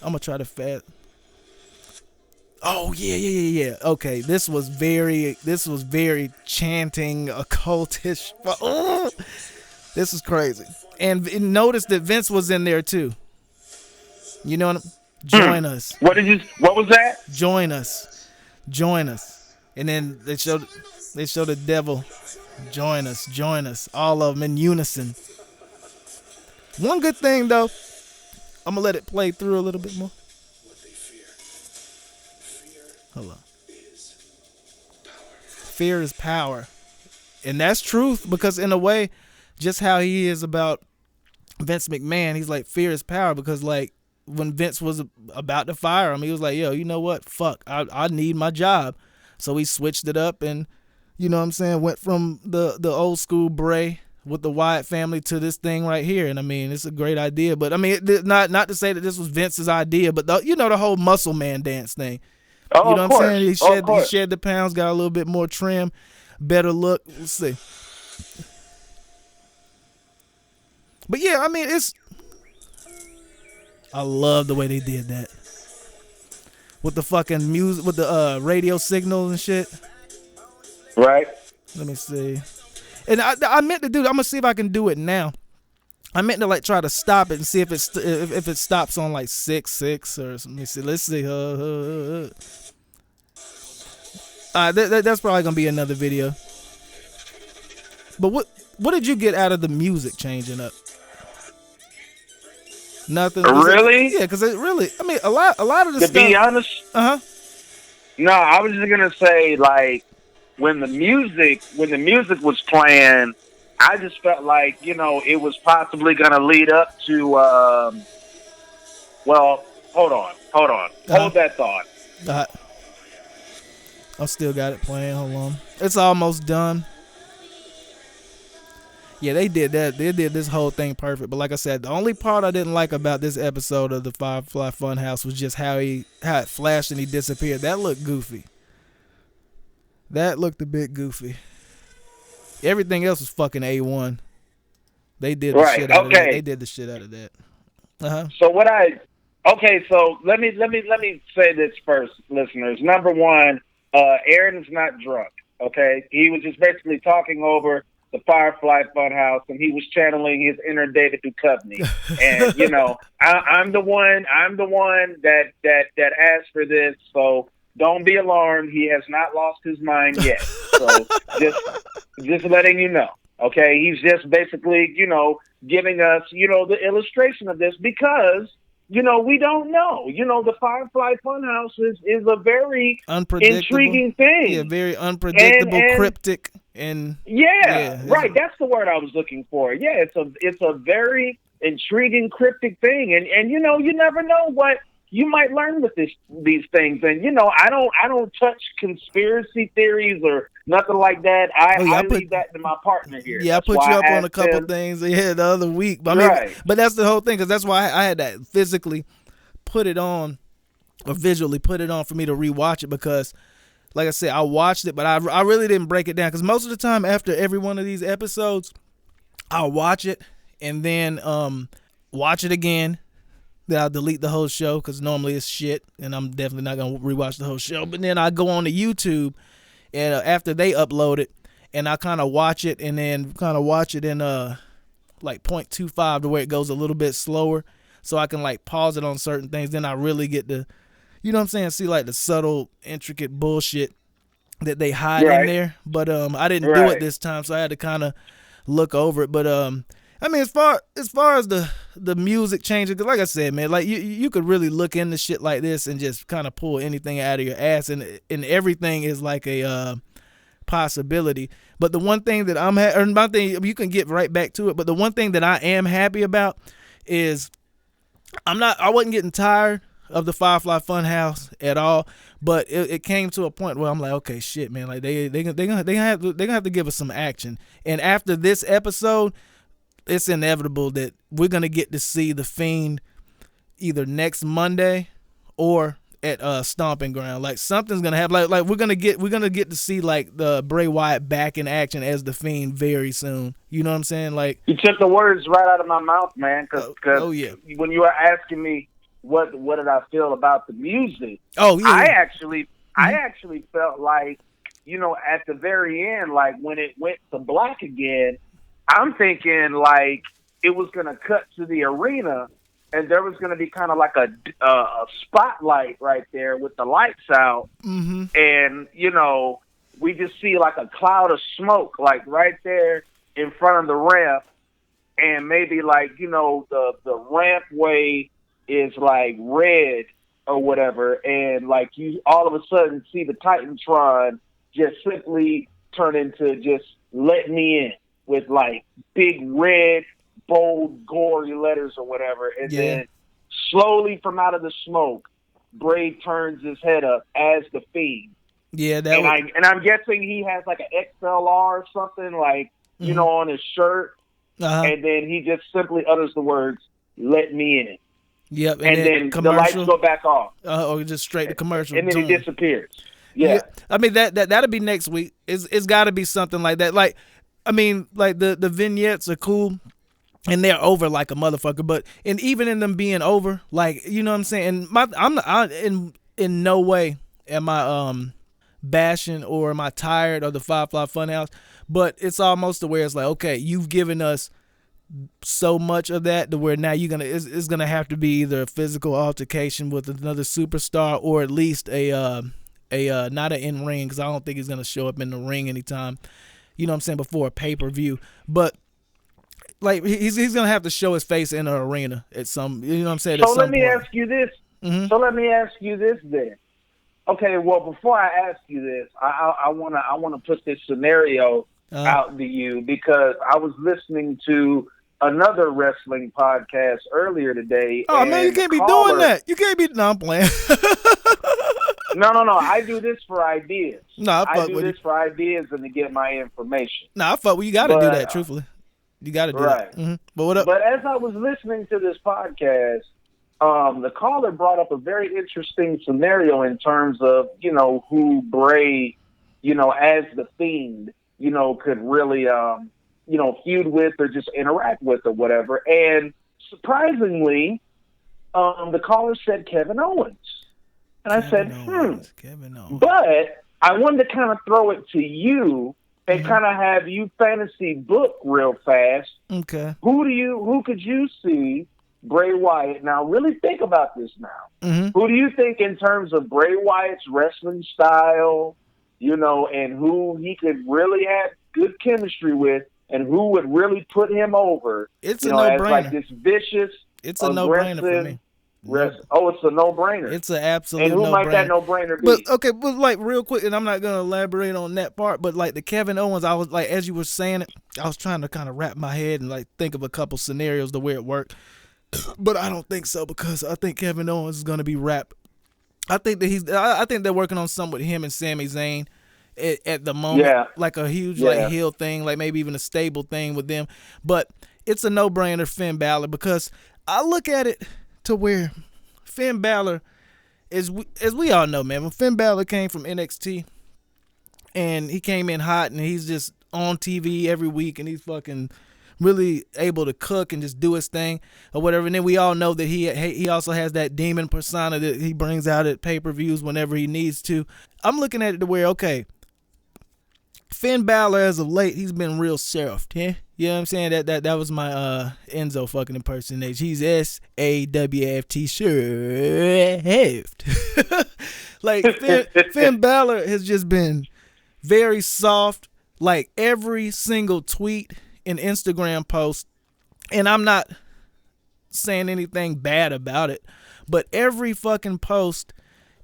I'm gonna try to fast. Oh yeah. Okay, this was very chanting occultish. This is crazy. And notice that Vince was in there too. You know what? Join us. What was that? Join us. And then they show the devil. Join us. All of them in unison. One good thing though, I'm gonna let it play through a little bit more. Hold on. Fear is power. And that's truth because in a way, just how he is about Vince McMahon, he's like fear is power because like when Vince was about to fire him, he was like, yo, you know what? Fuck, I need my job. So he switched it up and, you know what I'm saying, went from the old school Bray with the Wyatt family to this thing right here. And I mean, it's a great idea. But I mean, not to say that this was Vince's idea, but the whole muscle man dance thing. Oh, you know what I'm saying? He shed the pounds, got a little bit more trim, better look. Let's see. But yeah, I mean, I love the way they did that. With the fucking music, with the radio signals and shit. Right. Let me see. And I meant to do. I'm gonna see if I can do it now. I meant to like try to stop it and see if it stops on like 6 or let me see. Let's see. That's probably gonna be another video. But what did you get out of the music changing up? Nothing. Really? Yeah, because it really. I mean, a lot of the to stuff. To be honest. No, I was just gonna say like when the music was playing, I just felt like it was possibly gonna lead up to. Well, hold on, hold that thought. I still got it playing. Hold on, it's almost done. Yeah, they did that. They did this whole thing perfect. But like I said, the only part I didn't like about this episode of the Firefly Fun House was just how it flashed and he disappeared. That looked goofy. That looked a bit goofy. Everything else was fucking A1. They did the shit out of that. They did the shit out of that. So so let me say this first, listeners. Number one, Aaron's not drunk. Okay, he was just basically talking over the Firefly Fun House, and he was channeling his inner David Duchovny. And I'm the one that asked for this. So don't be alarmed. He has not lost his mind yet. So just letting you know. Okay, he's just basically giving us the illustration of this because. We don't know. The Firefly Funhouse is a very intriguing thing. Yeah, very unpredictable, cryptic, and right. That's the word I was looking for. Yeah, it's a very intriguing, cryptic thing, and you never know what you might learn with these things. And I don't touch conspiracy theories or nothing like that. I leave that to my partner here. Yeah, that's I put you up on a couple things the other week. But but that's the whole thing because that's why I had to physically put it on or visually put it on for me to rewatch it because, like I said, I watched it, but I really didn't break it down because most of the time after every one of these episodes, I'll watch it and then watch it again. Then I'll delete the whole show because normally it's shit, and I'm definitely not going to rewatch the whole show. But then I go on to YouTube, and after they upload it, and I kind of watch it, and then kind of watch it in like 0.25 to where it goes a little bit slower, so I can like pause it on certain things. Then I really get to, see like the subtle, intricate bullshit that they hide in there. But I didn't do it this time, so I had to kind of look over it. But I mean, as far as the music changing, because like I said, man, like you could really look into shit like this and just kind of pull anything out of your ass, and everything is like a possibility. But the one thing that my thing, you can get right back to it. But the one thing that I am happy about is I wasn't getting tired of the Firefly Fun House at all. But it came to a point where I'm like, okay, shit, man, like they gonna have to give us some action. And after this episode, it's inevitable that we're gonna get to see the Fiend either next Monday or at Stomping Ground. Like something's gonna happen. Like we're gonna get to see like the Bray Wyatt back in action as the Fiend very soon. You know what I'm saying? Like you took the words right out of my mouth, man. Because when you were asking me what did I feel about the music, I actually felt like at the very end, like when it went to black again. I'm thinking like it was going to cut to the arena and there was going to be kind of like a spotlight right there with the lights out. Mm-hmm. And, we just see like a cloud of smoke like right there in front of the ramp. And maybe like, the rampway is like red or whatever. And like you all of a sudden see the Titantron just simply turn into just let me in. With like big red, bold, gory letters or whatever, and then slowly from out of the smoke, Bray turns his head up as the Fiend. Yeah, and I'm guessing he has like an XLR or something like on his shirt, and then he just simply utters the words "Let me in." Yep, and then the lights go back off, or just straight to commercial, and then he disappears. Yeah, I mean that'll be next week. It's got to be something like that, like. I mean, like the vignettes are cool, and they're over like a motherfucker. But and even in them being over, like, you know what I'm saying. And in no way am I bashing or am I tired of the Firefly Fun House, but it's almost to where it's like, okay, you've given us so much of that to where now it's gonna have to be either a physical altercation with another superstar or at least a not an in ring, because I don't think he's gonna show up in the ring anytime, you know what I'm saying, before a pay-per-view. But like he's gonna have to show his face in an arena at some, you know what I'm saying. So let me ask you this. Mm-hmm. So let me ask you this then. Okay, well, before I ask you this, I wanna put this scenario out to you, because I was listening to another wrestling podcast earlier today. Oh man, you can't be doing that. You can't be. No, I'm playing. No. I do this for ideas. No, I do this for ideas and to get my information. No, I fuck with you. Got to do that. Truthfully, you got to do that. Mm-hmm. But what up? But as I was listening to this podcast, the caller brought up a very interesting scenario in terms of, you know, who Bray, you know, as the Fiend, you know, could really, you know, feud with or just interact with or whatever. And surprisingly, the caller said Kevin Owens. And I said, Kevin Owens. But I wanted to kind of throw it to you and kind of have you fantasy book real fast. Okay. Who could you see Bray Wyatt? Now, really think about this now. Mm-hmm. Who do you think in terms of Bray Wyatt's wrestling style, you know, and who he could really have good chemistry with, and who would really put him over? It's a no-brainer. As like this vicious, it's a no-brainer for me. Oh, it's a no-brainer. It's an absolute no-brainer. And who might that no-brainer be? But okay, but like real quick, and I'm not gonna elaborate on that part, but like the Kevin Owens, I was like, as you were saying it, I was trying to kind of wrap my head and like think of a couple scenarios the way it worked. But I don't think so, because I think Kevin Owens is gonna be wrapped. I think they're working on something with him and Sami Zayn at the moment, like a huge like heel thing, like maybe even a stable thing with them. But it's a no-brainer, Finn Balor, because I look at it to where Finn Balor is, as we all know, man, when Finn Balor came from NXT and he came in hot and he's just on TV every week and he's fucking really able to cook and just do his thing or whatever. And then we all know that he also has that demon persona that he brings out at pay-per-views whenever he needs to. I'm looking at it to where, okay, Finn Balor as of late, he's been real soft, yeah? You know what I'm saying? That was my Enzo fucking impersonation. He's SAWFT sure. Like Finn Balor has just been very soft, like every single tweet and Instagram post, and I'm not saying anything bad about it, but every fucking post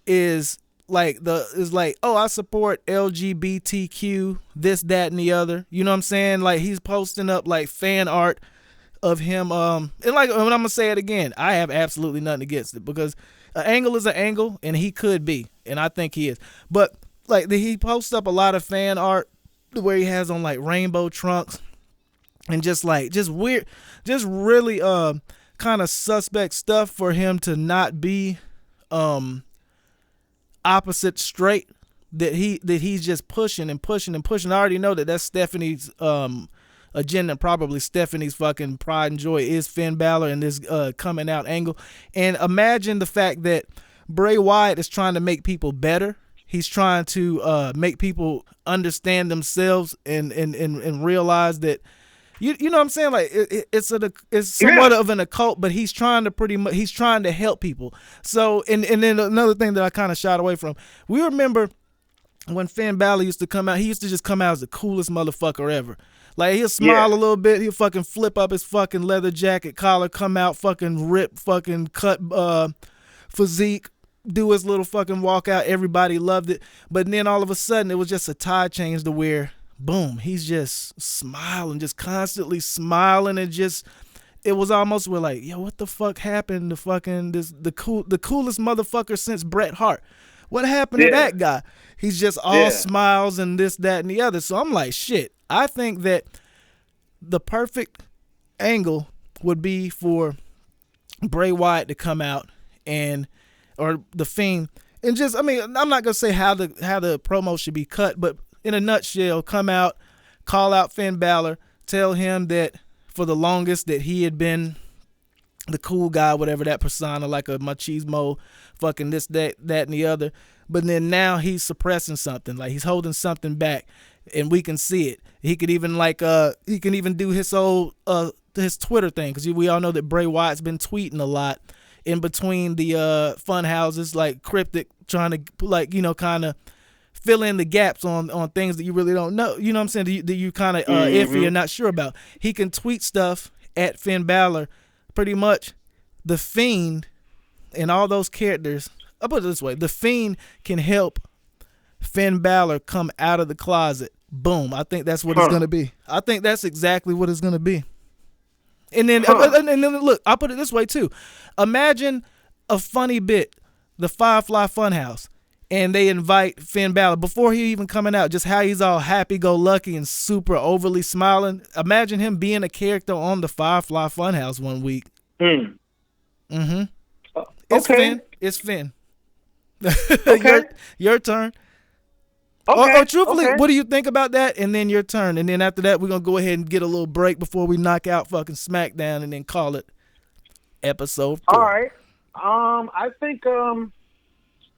is like oh, I support LGBTQ, this, that, and the other. You know what I'm saying? Like he's posting up like fan art of him. And like when I'm gonna say it again, I have absolutely nothing against it, because an angle is an angle, and he could be, and I think he is. But like he posts up a lot of fan art where he has on like rainbow trunks and just weird, just really kind of suspect stuff for him to not be opposite straight, that he's just pushing and pushing and pushing. I already know that's Stephanie's agenda, probably Stephanie's fucking pride and joy is Finn Balor and this coming out angle. And imagine the fact that Bray Wyatt is trying to make people better. He's trying to make people understand themselves and realize that, you know what I'm saying? Like it's somewhat of an occult, but he's trying to help people. So and then another thing that I kind of shied away from. We remember when Finn Balor used to come out, he used to just come out as the coolest motherfucker ever. Like he'll smile a little bit, he'll fucking flip up his fucking leather jacket collar, come out fucking rip, fucking cut physique, do his little fucking walkout. Everybody loved it. But then all of a sudden it was just a tide change to where boom, he's just smiling, just constantly smiling, and just it was almost we're like, yo, what the fuck happened to fucking the coolest motherfucker since Bret Hart? What happened to that guy? He's just all smiles and this, that, and the other. So I'm like, shit. I think that the perfect angle would be for Bray Wyatt to come out or the Fiend, and just, I mean, I'm not gonna say how the promo should be cut, but in a nutshell, come out, call out Finn Balor, tell him that for the longest that he had been the cool guy, whatever that persona, like a machismo, fucking this, that, and the other. But then now he's suppressing something, like he's holding something back, and we can see it. He could even he can even do his old his Twitter thing, because we all know that Bray Wyatt's been tweeting a lot in between the fun houses, like cryptic, trying to kind of fill in the gaps on things that you really don't know. You know what I'm saying? That you kind of iffy or not sure about. He can tweet stuff at Finn Balor. Pretty much, the Fiend and all those characters, I'll put it this way, the Fiend can help Finn Balor come out of the closet. Boom. I think that's what it's going to be. I think that's exactly what it's going to be. And then, and then look, I'll put it this way too. Imagine a funny bit, the Firefly Fun House, and they invite Finn Balor before he even coming out, just how he's all happy-go-lucky and super overly smiling. Imagine him being a character on the Firefly Fun House one week. It's Finn. It's Finn. Okay. Your turn. Okay. Truthfully, what do you think about that? And then your turn. And then after that, we're going to go ahead and get a little break before we knock out fucking Smackdown and then call it episode 4. All right. I think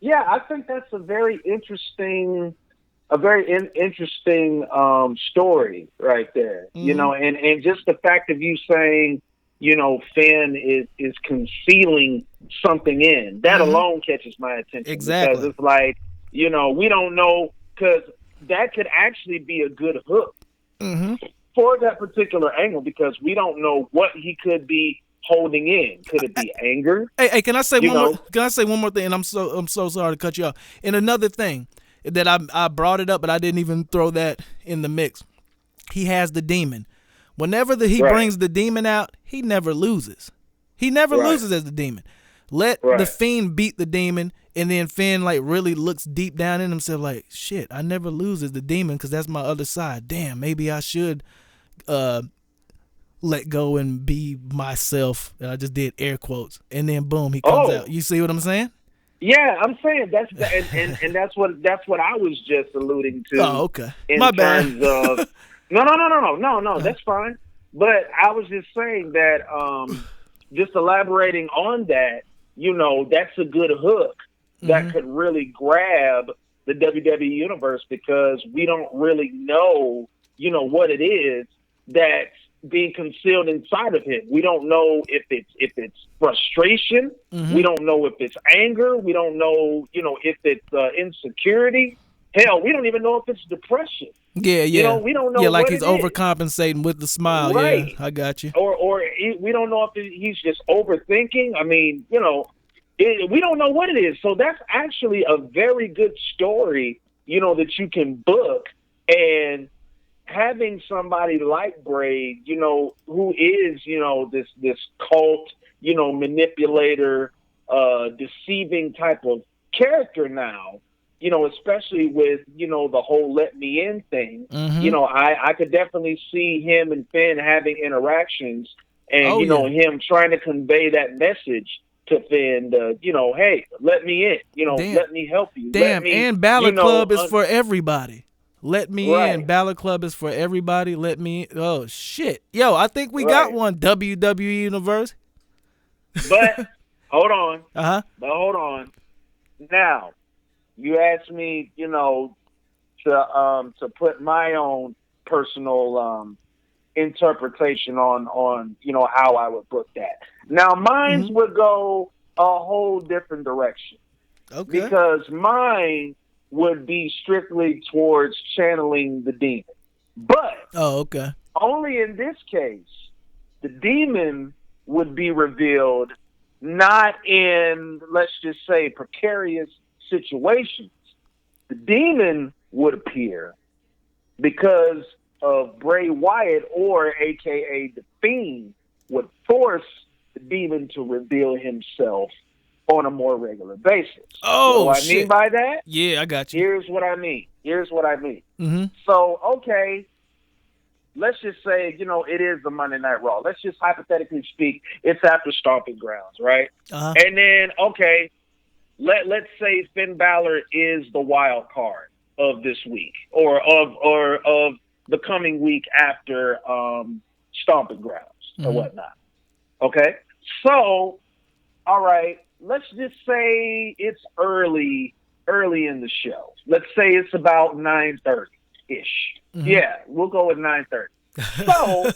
I think that's a very interesting story right there. You know, and just the fact of you saying, you know, Finn is concealing something in, that alone catches my attention. Exactly. Because it's like, you know, we don't know, because that could actually be a good hook for that particular angle, because we don't know what he could be holding in. Could it be anger? Hey, can I say one more? Can I say one more thing? And I'm so sorry to cut you off. And another thing that I brought it up, but I didn't even throw that in the mix. He has the demon. Whenever he brings the demon out, he never loses. He never loses as the demon. Let the Fiend beat the demon, and then Finn like really looks deep down in himself, like, shit, I never lose as the demon because that's my other side. Damn, maybe I should let go and be myself. And I just did air quotes, and then boom, he comes out. You see what I'm saying? Yeah, I'm saying that's and that's what I was just alluding to. Oh, okay. My bad. No, that's fine. But I was just saying that, just elaborating on that, you know, that's a good hook that could really grab the WWE Universe, because we don't really know, you know, what it is that's being concealed inside of him. We don't know if it's frustration. We don't know if it's anger. We don't know, you know, if it's insecurity. Hell, we don't even know if it's depression. Yeah. You know, we don't know. Yeah, like he's overcompensating with the smile. Right. Yeah, I got you. Or we don't know if he's just overthinking. I mean, you know, we don't know what it is. So that's actually a very good story, you know, that you can book. And having somebody like Bray, you know, who is, you know, this cult, you know, manipulator, deceiving type of character now, you know, especially with, you know, the whole let me in thing, you know, I could definitely see him and Finn having interactions, and, you know, him trying to convey that message to Finn, you know, hey, let me in, you know, let me help you. And Balor Club is for everybody. Let me in. Balor Club is for everybody. Let me in. Oh, shit. Yo, I think we got one, WWE Universe. But, hold on. But hold on. Now, you asked me, you know, to put my own personal interpretation on you know, how I would book that. Now, mine would go a whole different direction. Okay. Because mine would be strictly towards channeling the demon. But only in this case, the demon would be revealed not in, let's just say, precarious situations. The demon would appear because of Bray Wyatt, or AKA the Fiend, would force the demon to reveal himself on a more regular basis. Oh, what do I mean by that? Yeah, I got you. Here's what I mean. So, okay, let's just say, you know, it is the Monday Night Raw. Let's just hypothetically speak, it's after Stomping Grounds, right? And then, okay, let's say Finn Balor is the wild card of this week, or of the coming week after stomping grounds or whatnot. Okay? So, all right, let's just say it's early in the show. Let's say it's about 9:30-ish. Yeah, we'll go with 9:30. So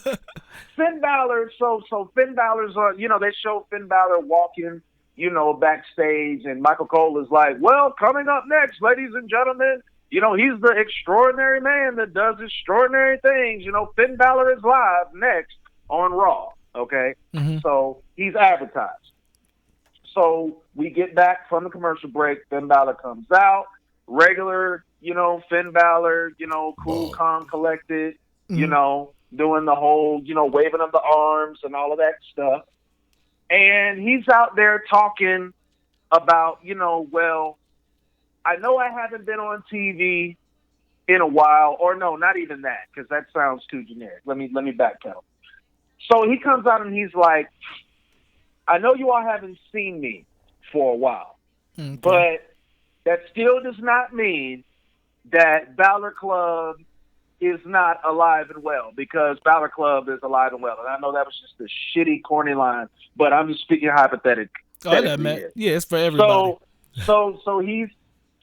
Finn Balor, so Finn Balor's on, they show Finn Balor walking, backstage, and Michael Cole is like, well, coming up next, ladies and gentlemen, he's the extraordinary man that does extraordinary things. Finn Balor is live next on Raw. Okay? So he's advertised. So we get back from the commercial break. Finn Balor comes out. Regular, Finn Balor, cool, calm, collected, doing the whole, waving of the arms and all of that stuff. And he's out there talking about, well, I know I haven't been on TV in a while. Or no, not even that, because that sounds too generic. Let me backpedal. So he comes out and he's like, I know you all haven't seen me for a while, but that still does not mean that Balor Club is not alive and well, because Balor Club is alive and well. And I know that was just a shitty, corny line, but I'm just speaking hypothetically. Oh, that man. Yeah, it's for everybody. So he's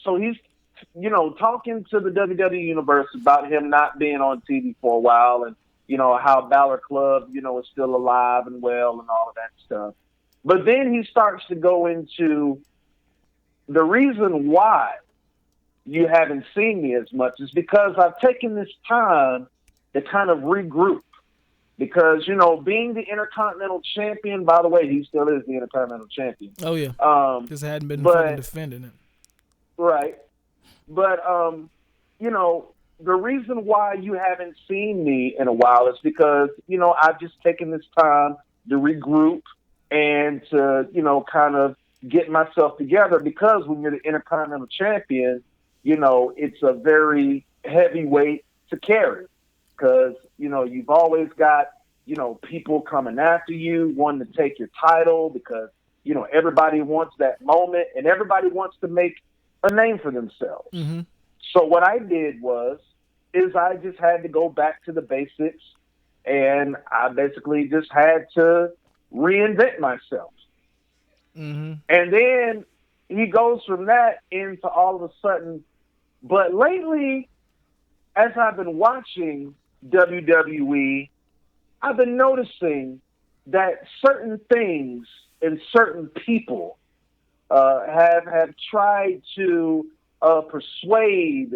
talking to the WWE Universe about him not being on TV for a while, and how Balor Club, is still alive and well and all of that stuff. But then he starts to go into the reason why you haven't seen me as much is because I've taken this time to kind of regroup. Because, being the Intercontinental Champion, by the way, he still is the Intercontinental Champion. Oh, yeah. Because I hadn't been fucking defending it. Right. But, the reason why you haven't seen me in a while is because, I've just taken this time to regroup and to, kind of get myself together, because when you're the Intercontinental Champion, it's a very heavy weight to carry, because, you've always got, people coming after you, wanting to take your title, because, everybody wants that moment and everybody wants to make a name for themselves. So what I did is I just had to go back to the basics, and I basically just had to reinvent myself. And then he goes from that into all of a sudden, but lately, as I've been watching WWE, I've been noticing that certain things and certain people have tried to persuade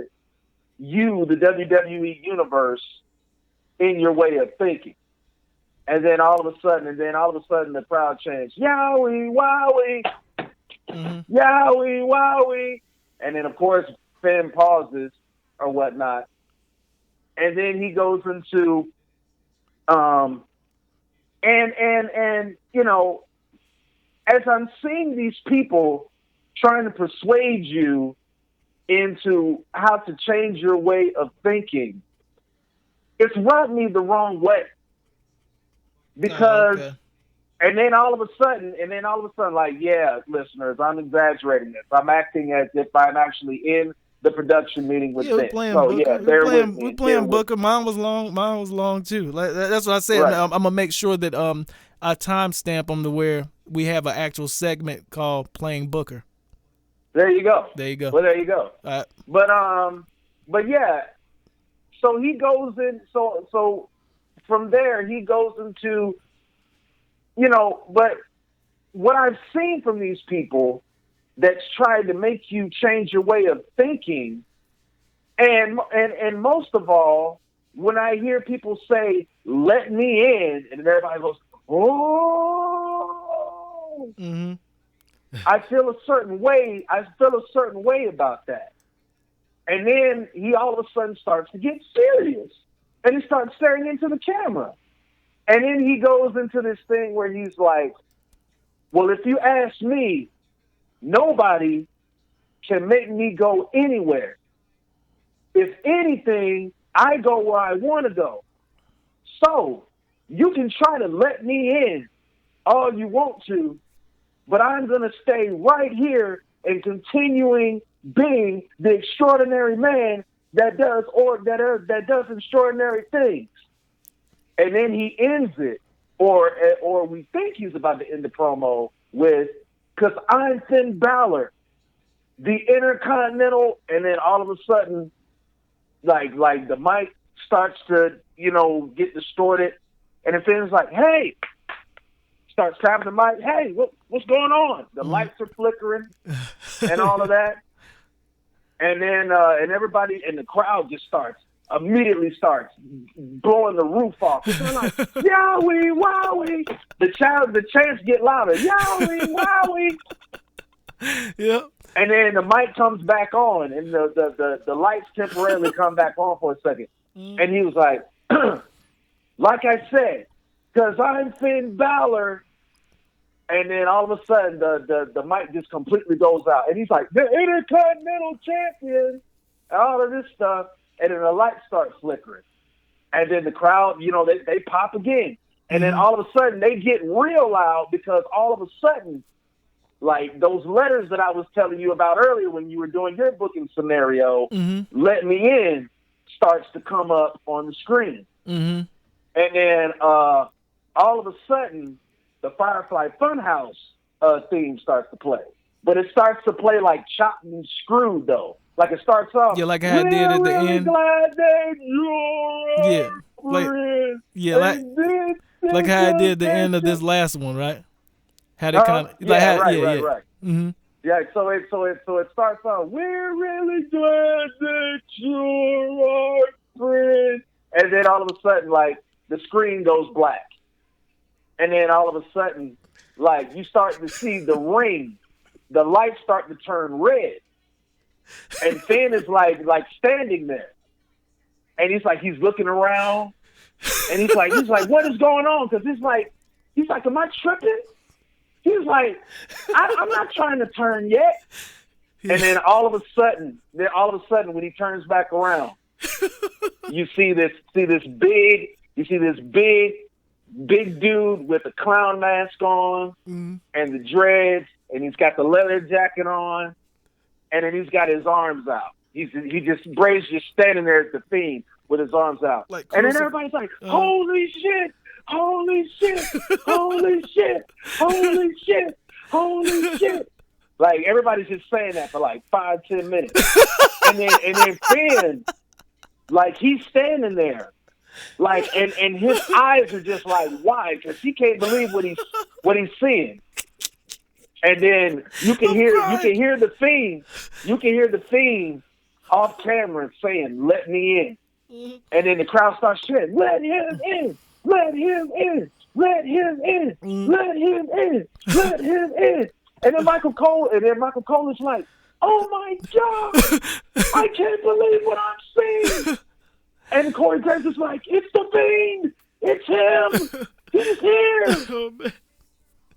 you, the WWE Universe, in your way of thinking. And then all of a sudden the crowd chants, Yowie, Wowie, Yowie, Wowie. And then, of course, Finn pauses or whatnot. And then he goes into, as I'm seeing these people trying to persuade you into how to change your way of thinking, it's rubbed me the wrong way. Because, and then all of a sudden, like, yeah, listeners, I'm exaggerating this. I'm acting as if I'm actually in the production meeting with them. We're playing Booker. Mine was long too. Like, that's what I said. Right. I'm gonna make sure that I timestamp them to where we have an actual segment called Playing Booker. There you go. Well, there you go. But yeah. So he goes in. So from there he goes into, But what I've seen from these people that's tried to make you change your way of thinking, and most of all, when I hear people say, "Let me in," and everybody goes, "Oh," I feel a certain way. About that. And then he all of a sudden starts to get serious, and he starts staring into the camera, and then he goes into this thing where he's like, "Well, if you ask me, nobody can make me go anywhere. If anything, I go where I want to go. So you can try to let me in all you want to, but I'm going to stay right here and continuing being the extraordinary man that does extraordinary things." And then he ends it, or we think he's about to end the promo with, because I'm Finn Balor, the Intercontinental, and then all of a sudden, like the mic starts to, get distorted, and then Finn's like, hey, starts tapping the mic, hey, what's going on? The lights are flickering and all of that. And then and everybody in the crowd just immediately starts blowing the roof off. They're like, Yowie, wowie. The chants get louder. Yowie, wowie. Yep. And then the mic comes back on, and the lights temporarily come back on for a second. And he was like, like I said, because I'm Finn Balor. And then all of a sudden, the mic just completely goes out. And he's like, the Intercontinental Champion, and all of this stuff. And then the lights start flickering. And then the crowd, they pop again. And then all of a sudden, they get real loud because all of a sudden, like those letters that I was telling you about earlier when you were doing your booking scenario, Let Me In, starts to come up on the screen. And then all of a sudden, the Firefly Fun House theme starts to play. But it starts to play like chopped and screwed, though. Like it starts off. Yeah, like how it did at the end. Glad that you're like how it did at the end of this last one, right? How they kind of right. Yeah, so it starts off. We're really glad that you're our friend, and then all of a sudden, like the screen goes black. And then all of a sudden, like, you start to see the ring, the lights start to turn red. And Finn is like standing there. And he's looking around. And he's like, what is going on? Because he's like, am I tripping? He's like, I'm not trying to turn yet. And then all of a sudden, when he turns back around, you see this big dude with a clown mask on and the dreads, and he's got the leather jacket on, and then he's got his arms out. Bray's just standing there at the Fiend with his arms out. And then everybody's like, holy shit, holy shit, holy shit, holy shit, holy shit. Like, everybody's just saying that for like 5-10 minutes. and then Finn, like, he's standing there. Like, and his eyes are just like wide because he can't believe what he's seeing. And then you can hear the Fiend off camera saying, "Let me in," and then the crowd starts chanting, "Let him in! Let him in! Let him in! Let him in! Let him in!" And then Michael Cole is like, "Oh my God! I can't believe what I'm seeing!" And Corey Graves is like, "It's the Fiend! It's him! He's here!" Oh, man.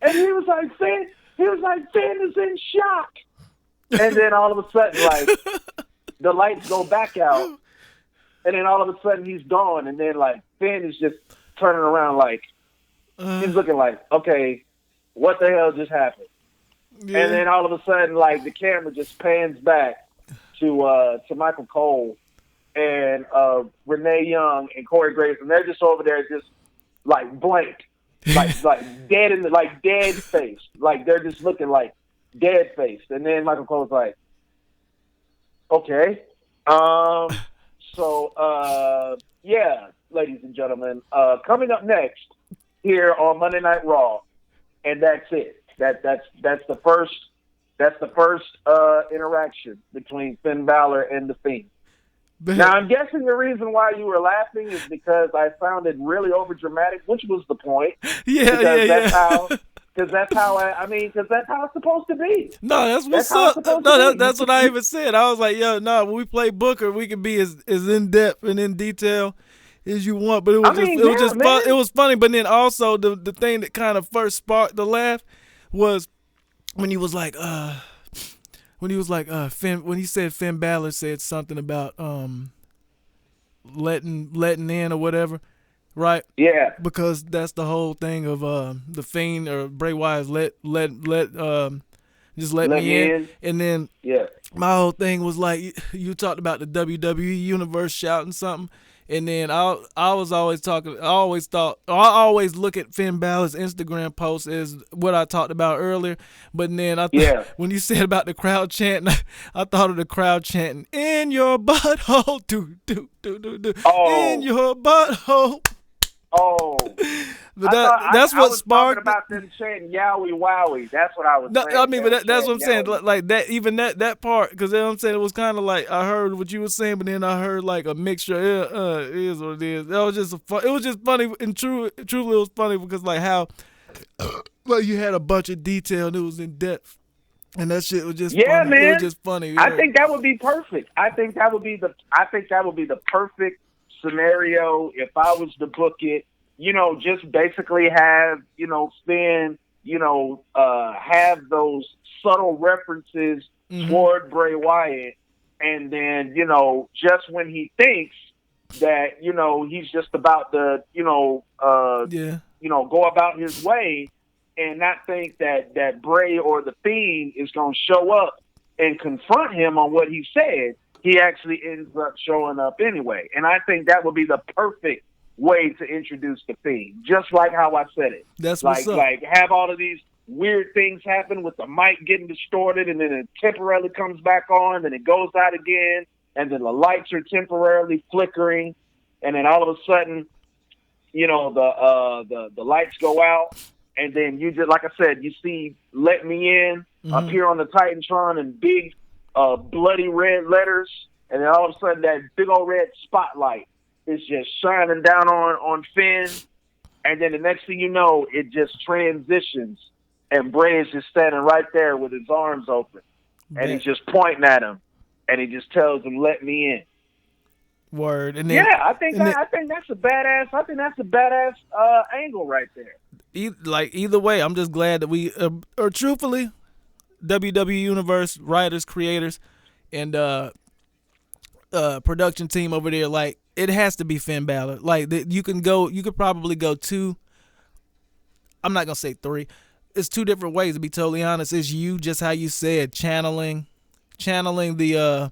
And he was like, Finn is in shock. And then all of a sudden, like, the lights go back out. And then all of a sudden, he's gone. And then, like, Finn is just turning around like, he's looking like, okay, what the hell just happened? Yeah. And then all of a sudden, like, the camera just pans back to Michael Cole and Renee Young and Corey Graves, and they're just over there, just like blank, like dead dead faced, like they're just looking like dead faced. And then Michael Cole's like, "Okay, so yeah, ladies and gentlemen, coming up next here on Monday Night Raw, and that's it. That's the first interaction between Finn Balor and the Fiend." Now, I'm guessing the reason why you were laughing is because I sounded really overdramatic, which was the point. Yeah. Because that's how it's supposed to be. No, that's what's up. No, that's what I even said. I was like, yo, no, when we play Booker, we can be as in depth and in detail as you want. But it was just fun. It was funny. But then also the thing that kind of first sparked the laugh was when he was like, Finn, when he said Finn Balor said something about letting in or whatever, right? Yeah. Because that's the whole thing of the Fiend or Bray Wyatt's just let me in. And then my whole thing was like, you talked about the WWE Universe shouting something, And then I was always talking. I always look at Finn Balor's Instagram posts as what I talked about earlier. But then when you said about the crowd chanting, I thought of the crowd chanting "In your butthole, do do do do do, in your butthole." Oh, but that's what sparked. About them saying "Yowie Wowie." That's what I was saying. I mean, but that's what I'm saying. Like that, even that part, because you know what I'm saying, it was kind of like I heard what you were saying, but then I heard like a mixture. It is what it is. That was just it was just funny and truly it was funny because like how like you had a bunch of detail and it was in depth, and that shit was just funny. Man. It was just funny. Yeah. I think that would be perfect. I think that would be the perfect scenario if I was to book it. Just basically have, Finn, have those subtle references toward Bray Wyatt. And then, just when he thinks that, he's just about to, go about his way and not think that Bray or the Fiend is going to show up and confront him on what he said, he actually ends up showing up anyway. And I think that would be the perfect way to introduce the Fiend, just like how I said it. That's what's up. Like have all of these weird things happen with the mic getting distorted, and then it temporarily comes back on, then it goes out again, and then the lights are temporarily flickering, and then all of a sudden, the lights go out, and then you just, like I said, you see "Let Me In" appear on the Titantron in big bloody red letters, and then all of a sudden that big old red spotlight is just shining down on Finn, and then the next thing you know, it just transitions, and Bray is just standing right there with his arms open, and he's just pointing at him, and he just tells him, "Let me in." Word. And then, I think that's a badass. I think that's a badass angle right there. Either way, I'm just glad that we, or truthfully, WWE Universe writers, creators, and production team over there, like, it has to be Finn Balor. Like, you could probably go two. I'm not gonna say three. It's two different ways, to be totally honest. It's you, just how you said, channeling the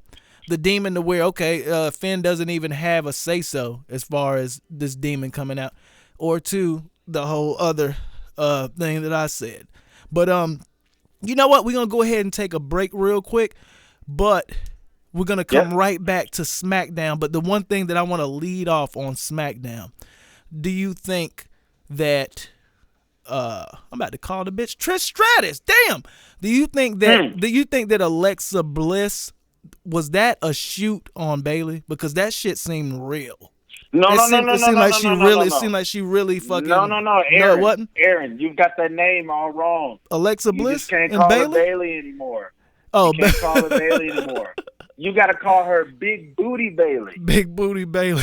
demon to where, okay, Finn doesn't even have a say so as far as this demon coming out, or two, the whole other thing that I said. But you know what? We're gonna go ahead and take a break real quick, but we're going to come right back to SmackDown. But the one thing that I want to lead off on SmackDown, do you think that I'm about to call the bitch Trish Stratus? Damn. Do you think that Alexa Bliss, was that a shoot on Bayley? Because that shit seemed real. It seemed like she really fucking. No, Aaron. No, it wasn't? Aaron, you've got that name all wrong. Alexa Bliss you just can't and call Bayley? her Bayley anymore. You can't call her Bayley anymore. You got to call her Big Booty Bayley. Big Booty Bayley.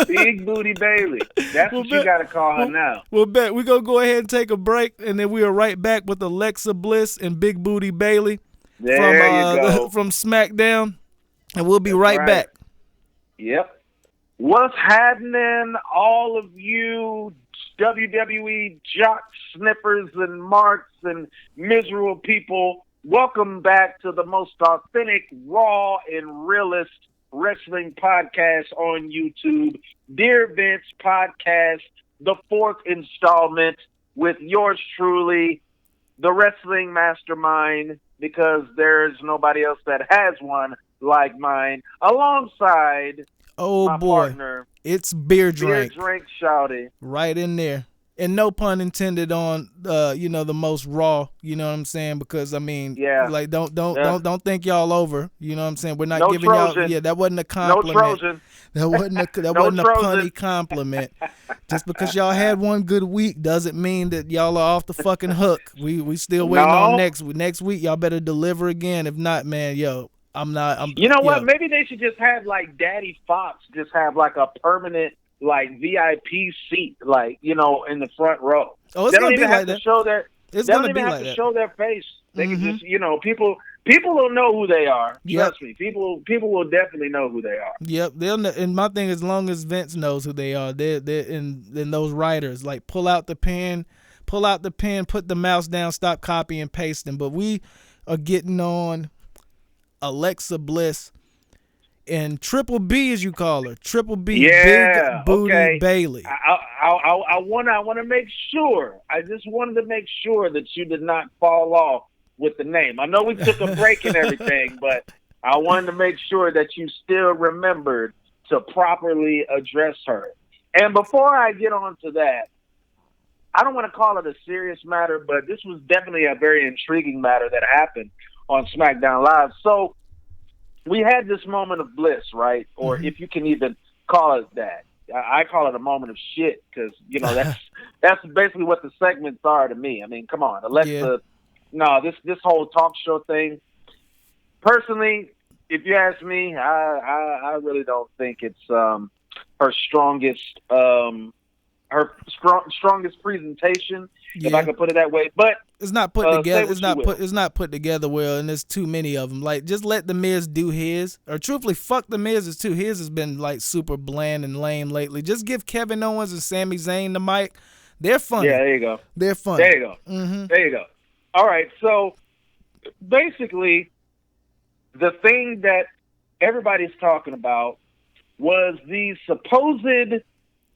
Big Booty Bayley. That's what you got to call her now. Well, bet we're going to go ahead and take a break, and then we are right back with Alexa Bliss and Big Booty Bayley you go. From SmackDown, and we'll be right back. Yep. What's happening, all of you WWE jock sniffers and marks and miserable people? Welcome back to the most authentic, raw, and realist wrestling podcast on YouTube, Dear Vince Podcast, the 4th installment with yours truly, the Wrestling Mastermind, because there's nobody else that has one like mine, alongside my partner. It's BeerDrank. BeerDrank Shouty. Right in there. And no pun intended on the most raw, you know what I'm saying? Because I mean, like don't think y'all over, you know what I'm saying? We're not giving Trojan. y'all that wasn't a compliment. No Trojan. That wasn't a punny compliment. Just because y'all had one good week doesn't mean that y'all are off the fucking hook. We still waiting on next week. Y'all better deliver again. If not, man, you know what? Maybe they should just have like Daddy Fox just have like a permanent like VIP seat, like, in the front row. Oh, they don't even have to show their. They don't even have to show their face. They can just, people will know who they are. Trust me, people will definitely know who they are. Yep, they'll know. And my thing, as long as Vince knows who they are, they're and those writers like pull out the pen, put the mouse down, stop copy and pasting. But we are getting on Alexa Bliss and Triple B, as you call her, Triple B, yeah, Big Booty Bayley. I want to make sure. I just wanted to make sure that you did not fall off with the name. I know we took a break and everything, but I wanted to make sure that you still remembered to properly address her. And before I get on to that, I don't want to call it a serious matter, but this was definitely a very intriguing matter that happened on SmackDown Live. So we had this moment of bliss, right? Or if you can even call it that. I call it a moment of shit because, you know, that's basically what the segments are to me. I mean, come on. Alexa, no, this whole talk show thing, personally, if you ask me, I really don't think it's her strongest strongest presentation, if I can put it that way. But it's not put together. It's not put together well, and there's too many of them. Like, just let the Miz do his, or truthfully, fuck the Miz's too. His has been like super bland and lame lately. Just give Kevin Owens and Sami Zayn the mic. They're funny. Yeah, there you go. They're funny. There you go. There you go. All right, so basically, the thing that everybody's talking about was the supposed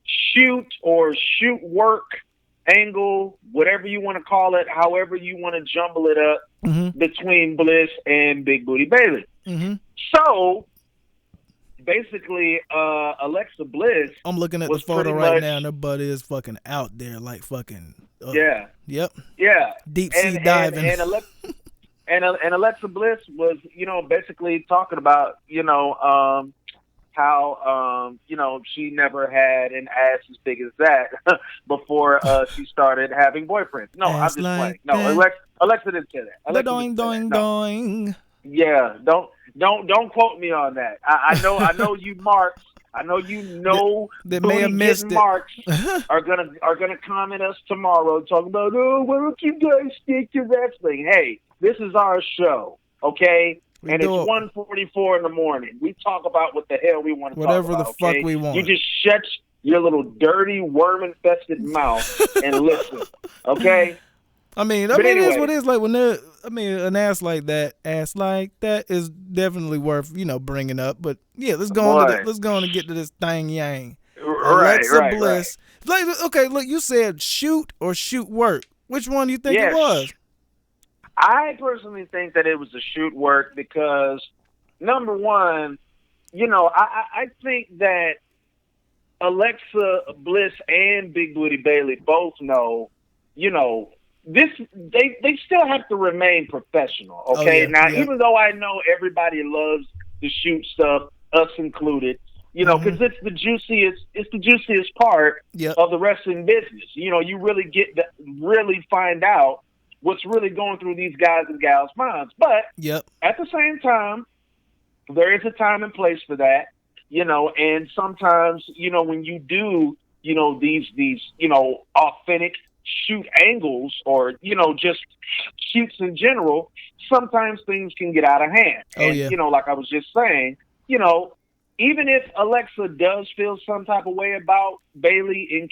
shoot work angle, whatever you want to call it, however you want to jumble it up between Bliss and Big Booty Bayley. So basically, Alexa Bliss. I'm looking at the photo right now, and her butt is fucking out there, like fucking. Yeah. Yep. Yeah. Deep sea diving. And Alexa Bliss was, you know, basically talking about, you know, how, you know, she never had an ass as big as that before she started having boyfriends. No, I'm just playing. No, Alexa didn't say that. Doing. Yeah, don't quote me on that. I know you marks. I know you know they may have missed it. Marks are gonna comment us tomorrow talking about, oh, why don't you guys stick to wrestling? Hey, this is our show, okay? And it's 1:44 in the morning. We talk about what the hell we want to talk about. Whatever the fuck we want. You just shut your little dirty, worm-infested mouth and listen, okay? I mean, anyway, it is what it is. Like when an ass like that is definitely worth, you know, bringing up. But yeah, let's go on and get to this thing yang. Alexa Bliss. Right. Like, okay, look, you said shoot or shoot work. Which one do you think it was? I personally think that it was a shoot work because, number one, you know, I think that Alexa Bliss and Big Booty Bayley both know, you know, they still have to remain professional, okay? Even though I know everybody loves the shoot stuff, us included, you know, because it's the juiciest part of the wrestling business. You know, you really get to really find out what's really going through these guys and gals' minds. But at the same time, there is a time and place for that, you know, and sometimes, you know, when you do, you know, these, you know, authentic shoot angles or, you know, just shoots in general, sometimes things can get out of hand. You know, like I was just saying, you know, even if Alexa does feel some type of way about Bayley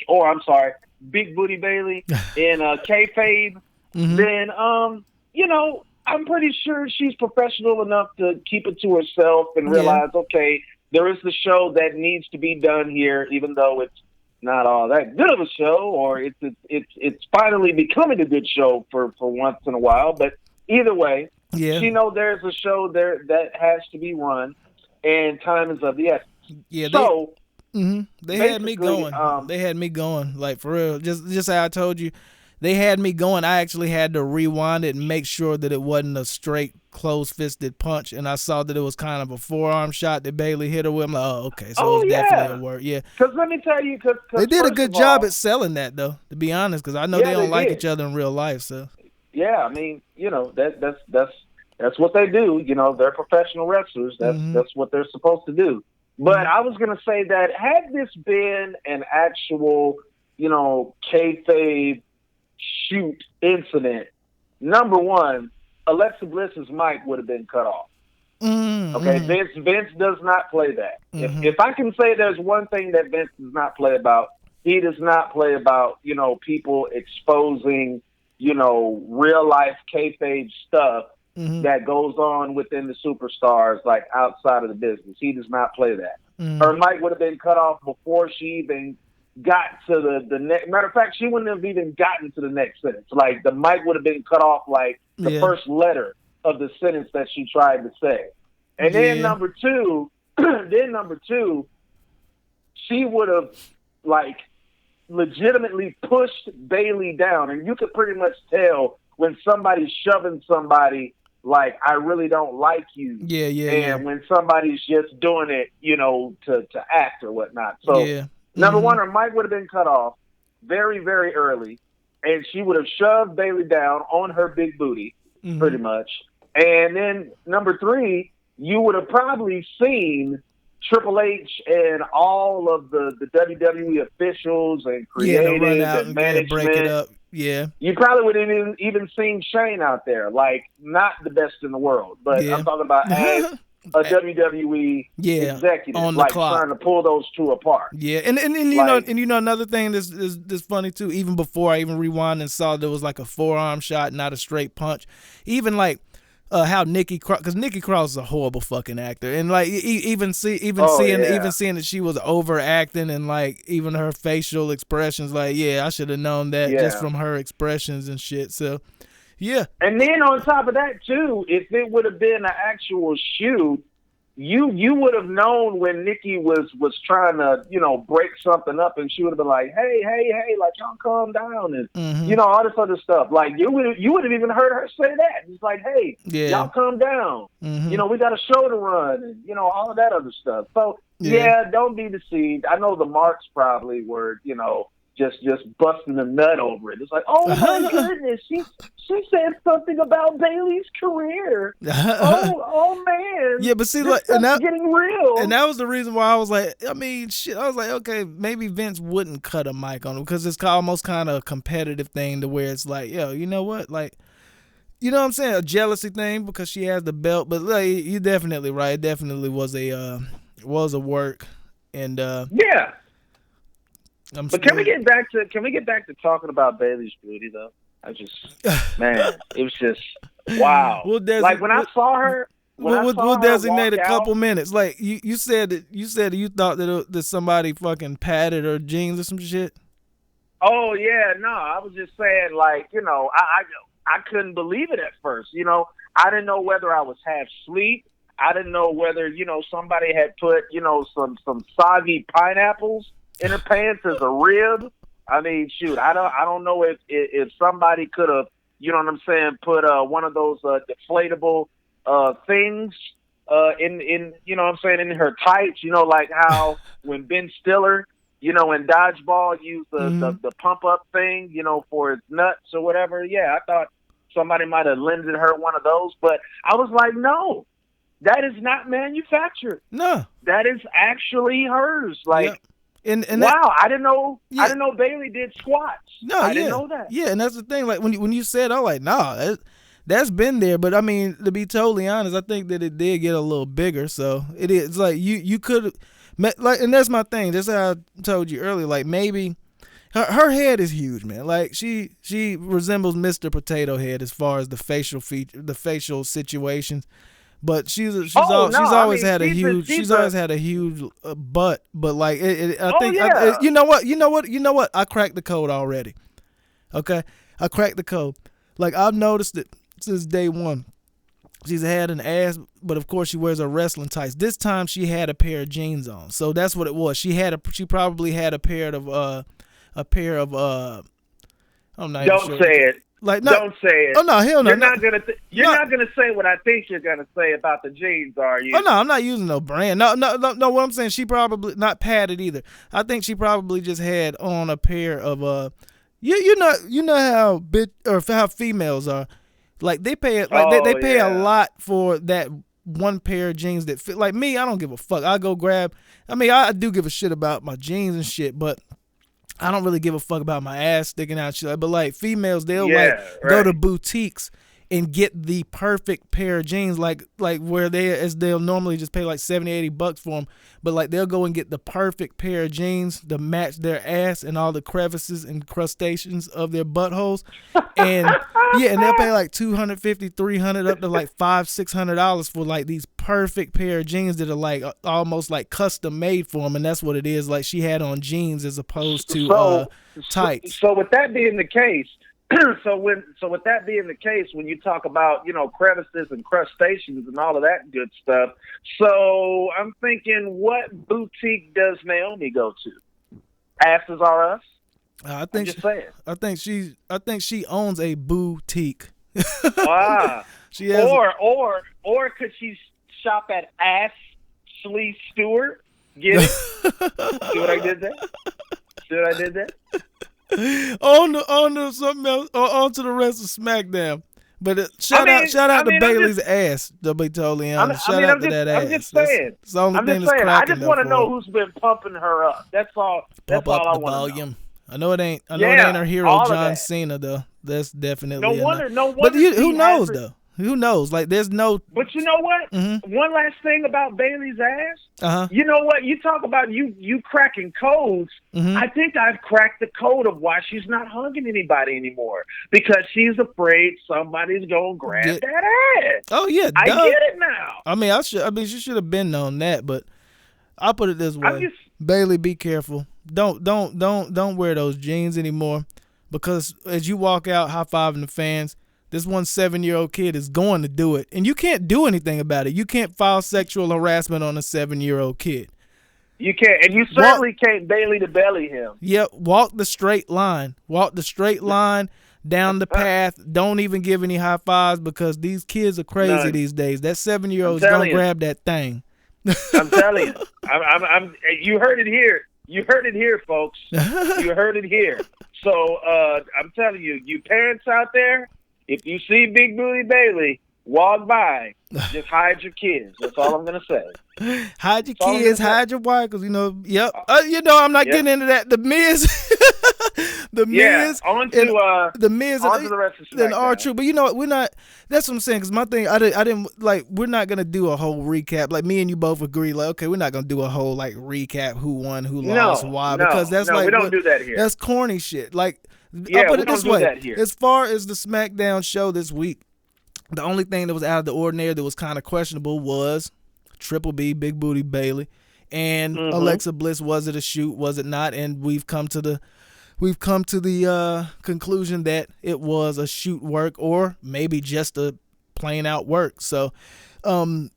Big Booty Bayley in kayfabe, then, you know, I'm pretty sure she's professional enough to keep it to herself and realize, okay, there is the show that needs to be done here, even though it's not all that good of a show, or it's finally becoming a good show for once in a while. But either way, she know there's a show there that has to be run, and time is of the essence. Yeah. So they had me going. They had me going, like, for real. Just how I told you. They had me going. I actually had to rewind it and make sure that it wasn't a straight close-fisted punch, and I saw that it was kind of a forearm shot that Bayley hit her with. I'm like, oh, okay, so it's definitely a work. Yeah. Because let me tell you, they did a good job at selling that, though, to be honest, because I know they don't like each other in real life. So. Yeah, I mean, you know, that's what they do. You know, they're professional wrestlers. That's what they're supposed to do. But I was going to say that had this been an actual, you know, kayfabe shoot incident, number one, Alexa Bliss's mic would have been cut off. Okay, Vince does not play that. If I can say there's one thing that Vince does not play about, he does not play about, you know, people exposing, you know, real life kayfabe stuff that goes on within the superstars, like outside of the business. He does not play that. Her mic would have been cut off before she even got to the next. Matter of fact, she wouldn't have even gotten to the next sentence. Like, the mic would have been cut off like the first letter of the sentence that she tried to say. And then number two, she would have like legitimately pushed Bayley down, and you could pretty much tell when somebody's shoving somebody, like, I really don't like you. And when somebody's just doing it, you know, to act or whatnot. So number one, her mic would have been cut off very, very early, and she would have shoved Bayley down on her big booty, pretty much. And then number three, you would have probably seen Triple H and all of the WWE officials and creative and management break it up. Yeah, you probably would have even seen Shane out there, like, not the best in the world, but I'm talking about as a WWE executive, on the like clock, trying to pull those two apart. Yeah, and you know another thing that's funny too. Even before I even rewound and saw there was like a forearm shot, not a straight punch. Even like how Nikki Cross, because Nikki Cross is a horrible fucking actor, and like even seeing that she was overacting, and like even her facial expressions, like I should have known that just from her expressions and shit. So and then on top of that too, if it would have been an actual shoot, you would have known when Nikki was trying to, you know, break something up, and she would have been like, hey, like, y'all calm down, and you know, all this other stuff. Like, you would have even heard her say that. It's like, hey, y'all calm down. You know, we got a show to run, and, you know, all of that other stuff. So don't be deceived. I know the marks probably were, you know, just busting the nut over it. It's like, oh my goodness, she said something about Bayley's career. oh man. Yeah, but see, like, and that getting real. And that was the reason why I was like, I mean, shit. I was like, okay, maybe Vince wouldn't cut a mic on him, because it's almost kind of a competitive thing to where it's like, yo, you know what, like, you know what I'm saying, a jealousy thing because she has the belt. But like, you're definitely right. It definitely was a work, and But can we get back to talking about Bayley's booty though? Man, it was just wow. Like, when I saw her, we'll designate a couple minutes. Like, you said that you thought that somebody fucking patted her jeans or some shit. Oh yeah, no, I was just saying, like, you know, I couldn't believe it at first. You know, I didn't know whether I was half asleep. I didn't know whether, you know, somebody had put, you know, some soggy pineapples in her pants as a rib. I mean, shoot, I don't know if somebody could have, you know what I'm saying, put one of those deflatable things in you know what I'm saying, in her tights. You know, like how when Ben Stiller, you know, in Dodgeball used the pump up thing, you know, for his nuts or whatever. Yeah, I thought somebody might have lended her one of those, but I was like, no, that is not manufactured. No, that is actually hers. Like. Yep. And wow, I didn't know. Yeah. I didn't know Bayley did squats. No, I didn't know that. Yeah, and that's the thing. Like, when you said, I'm like, nah, that's been there. But I mean, to be totally honest, I think that it did get a little bigger. So it is like you could, like, and that's my thing. That's how I told you earlier. Like, maybe her head is huge, man. Like, she resembles Mr. Potato Head as far as the facial situations. But she's always had a huge butt. But like, you know what? I cracked the code already. Okay, I cracked the code. Like, I've noticed it since day one. She's had an ass, but of course she wears her wrestling tights. This time she had a pair of jeans on, so that's what it was. She probably had a pair of I'm not Don't sure. say it. Like, no, don't say it. Oh no, hell no. You're not gonna say what I think you're gonna say about the jeans, are you? Oh no, I'm not using no brand. No. What I'm saying, she probably not padded either. I think she probably just had on a pair of you know how how females are. Like, they pay they pay a lot for that one pair of jeans that fit. Like me, I don't give a fuck. I go grab. I mean, I do give a shit about my jeans and shit, but I don't really give a fuck about my ass sticking out shit. But like, females, they'll go to boutiques and get the perfect pair of jeans, like where they'll normally just pay like $70-$80 for them, but like they'll go and get the perfect pair of jeans to match their ass and all the crevices and crustaceans of their buttholes, and and they'll pay like $250, $300, up to like $500-$600 for like these perfect pair of jeans that are like almost like custom made for them, and that's what it is. Like she had on jeans as opposed to tights. So with that being the case. So with that being the case, when you talk about, crevices and crustaceans and all of that good stuff, so I'm thinking, what boutique does Naomi go to? Asses Are Us? I think she owns a boutique. She has or could she shop at Ashley Stewart? Get it? See what I did there? On to something else, on to the rest of SmackDown. But shout out to Bayley's ass, to be totally honest. Shout out to that ass. I'm just saying. It's the only thing that's cracking. I just want to know who's been pumping her up. That's all. Pump up the volume. I know it ain't her hero John Cena though. That's definitely no wonder. But who knows though? Who knows? Like, there's no. But you know what? Mm-hmm. One last thing about Bayley's ass. You know what? You talk about you cracking codes. Mm-hmm. I think I've cracked the code of why she's not hugging anybody anymore, because she's afraid somebody's gonna grab that ass. Oh yeah, I get it now. I mean, she should have been known that, but I'll put it this way: Bayley, be careful. Don't wear those jeans anymore, because as you walk out high-fiving the fans, this 7-year-old kid is going to do it, and you can't do anything about it. You can't file sexual harassment on a 7-year-old kid. You can't, and you certainly can't Bayley to belly him. Yep, walk the straight line. Walk the straight line down the path. Don't even give any high fives, because these kids are crazy these days. That 7-year-old is gonna grab that thing. I'm telling you, you heard it here. You heard it here, folks. You heard it here. So I'm telling you, you parents out there, if you see Big Booty Bayley walk by, just hide your kids. That's all I'm going to say. Hide your kids, hide your wife, because, I'm not getting into that. The Miz. On to the rest of SmackDown. And R-Truth. But you know what? We're not, that's what I'm saying, because my thing, I didn't, we're not going to do a whole recap. Like, me and you both agree, okay, we're not going to do a whole, recap, who won, who lost, why, because that's we don't do that here. That's corny shit. I'll put it this way. As far as the SmackDown show this week, the only thing that was out of the ordinary that was kind of questionable was Triple B, Big Booty Bayley, and Alexa Bliss. Was it a shoot? Was it not? And we've come to the conclusion that it was a shoot work, or maybe just a plain out work. So, one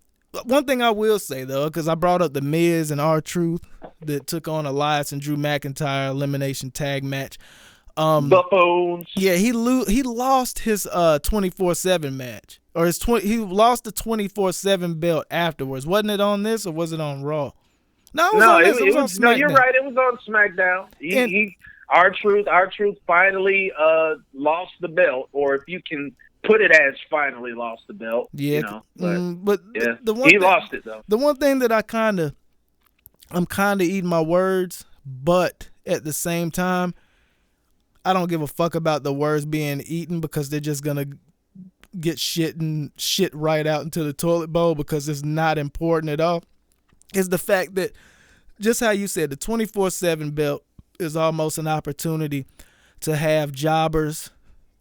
thing I will say though, because I brought up the Miz and R-Truth that took on Elias and Drew McIntyre elimination tag match. Buffoons. Yeah, he lost his 24/7 match, or he lost the 24/7 belt afterwards. Wasn't it on this, or was it on Raw? No, it was on SmackDown. No, you're right. It was on SmackDown. R-Truth finally lost the belt, or if you can put it as finally lost the belt. Yeah, but he lost it though. The one thing that I'm kind of eating my words, but at the same time, I don't give a fuck about the words being eaten, because they're just gonna get shit right out into the toilet bowl, because it's not important at all. Is the fact that, just how you said, the 24/7 belt is almost an opportunity to have jobbers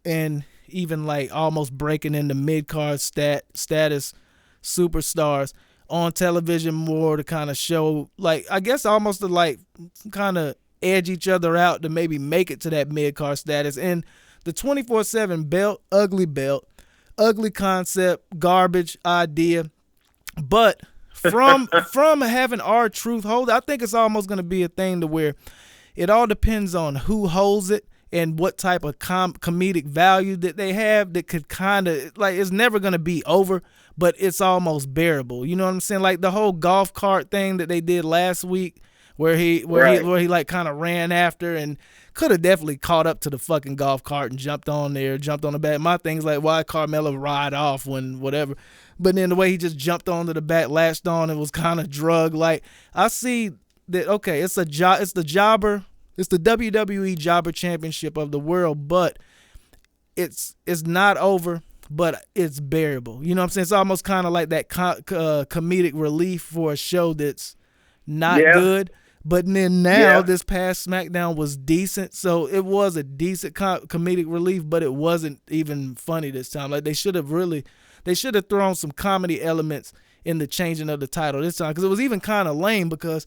and even almost breaking into mid-card status superstars on television more, to kind of show, I guess almost to kind of edge each other out to maybe make it to that mid-card status. And the 24/7 belt, ugly concept, garbage idea. But from having R-Truth hold it, I think it's almost going to be a thing to where it all depends on who holds it and what type of comedic value that they have, that could kind of, it's never going to be over, but it's almost bearable. You know what I'm saying? The whole golf cart thing that they did last week, where he kind of ran after and could have definitely caught up to the fucking golf cart and jumped on the back. My thing's why Carmelo ride off when whatever, but then the way he just jumped onto the back, latched on, and was kind of drug. I see that, okay, it's the jobber, it's the WWE Jobber Championship of the world, but it's not over but it's bearable. You know what I'm saying? It's almost kind of like that comedic relief for a show that's not good. But then now this past Smackdown was decent, so it was a decent comedic relief, but it wasn't even funny this time. Like they should have thrown some comedy elements in the changing of the title this time, because it was even kind of lame, because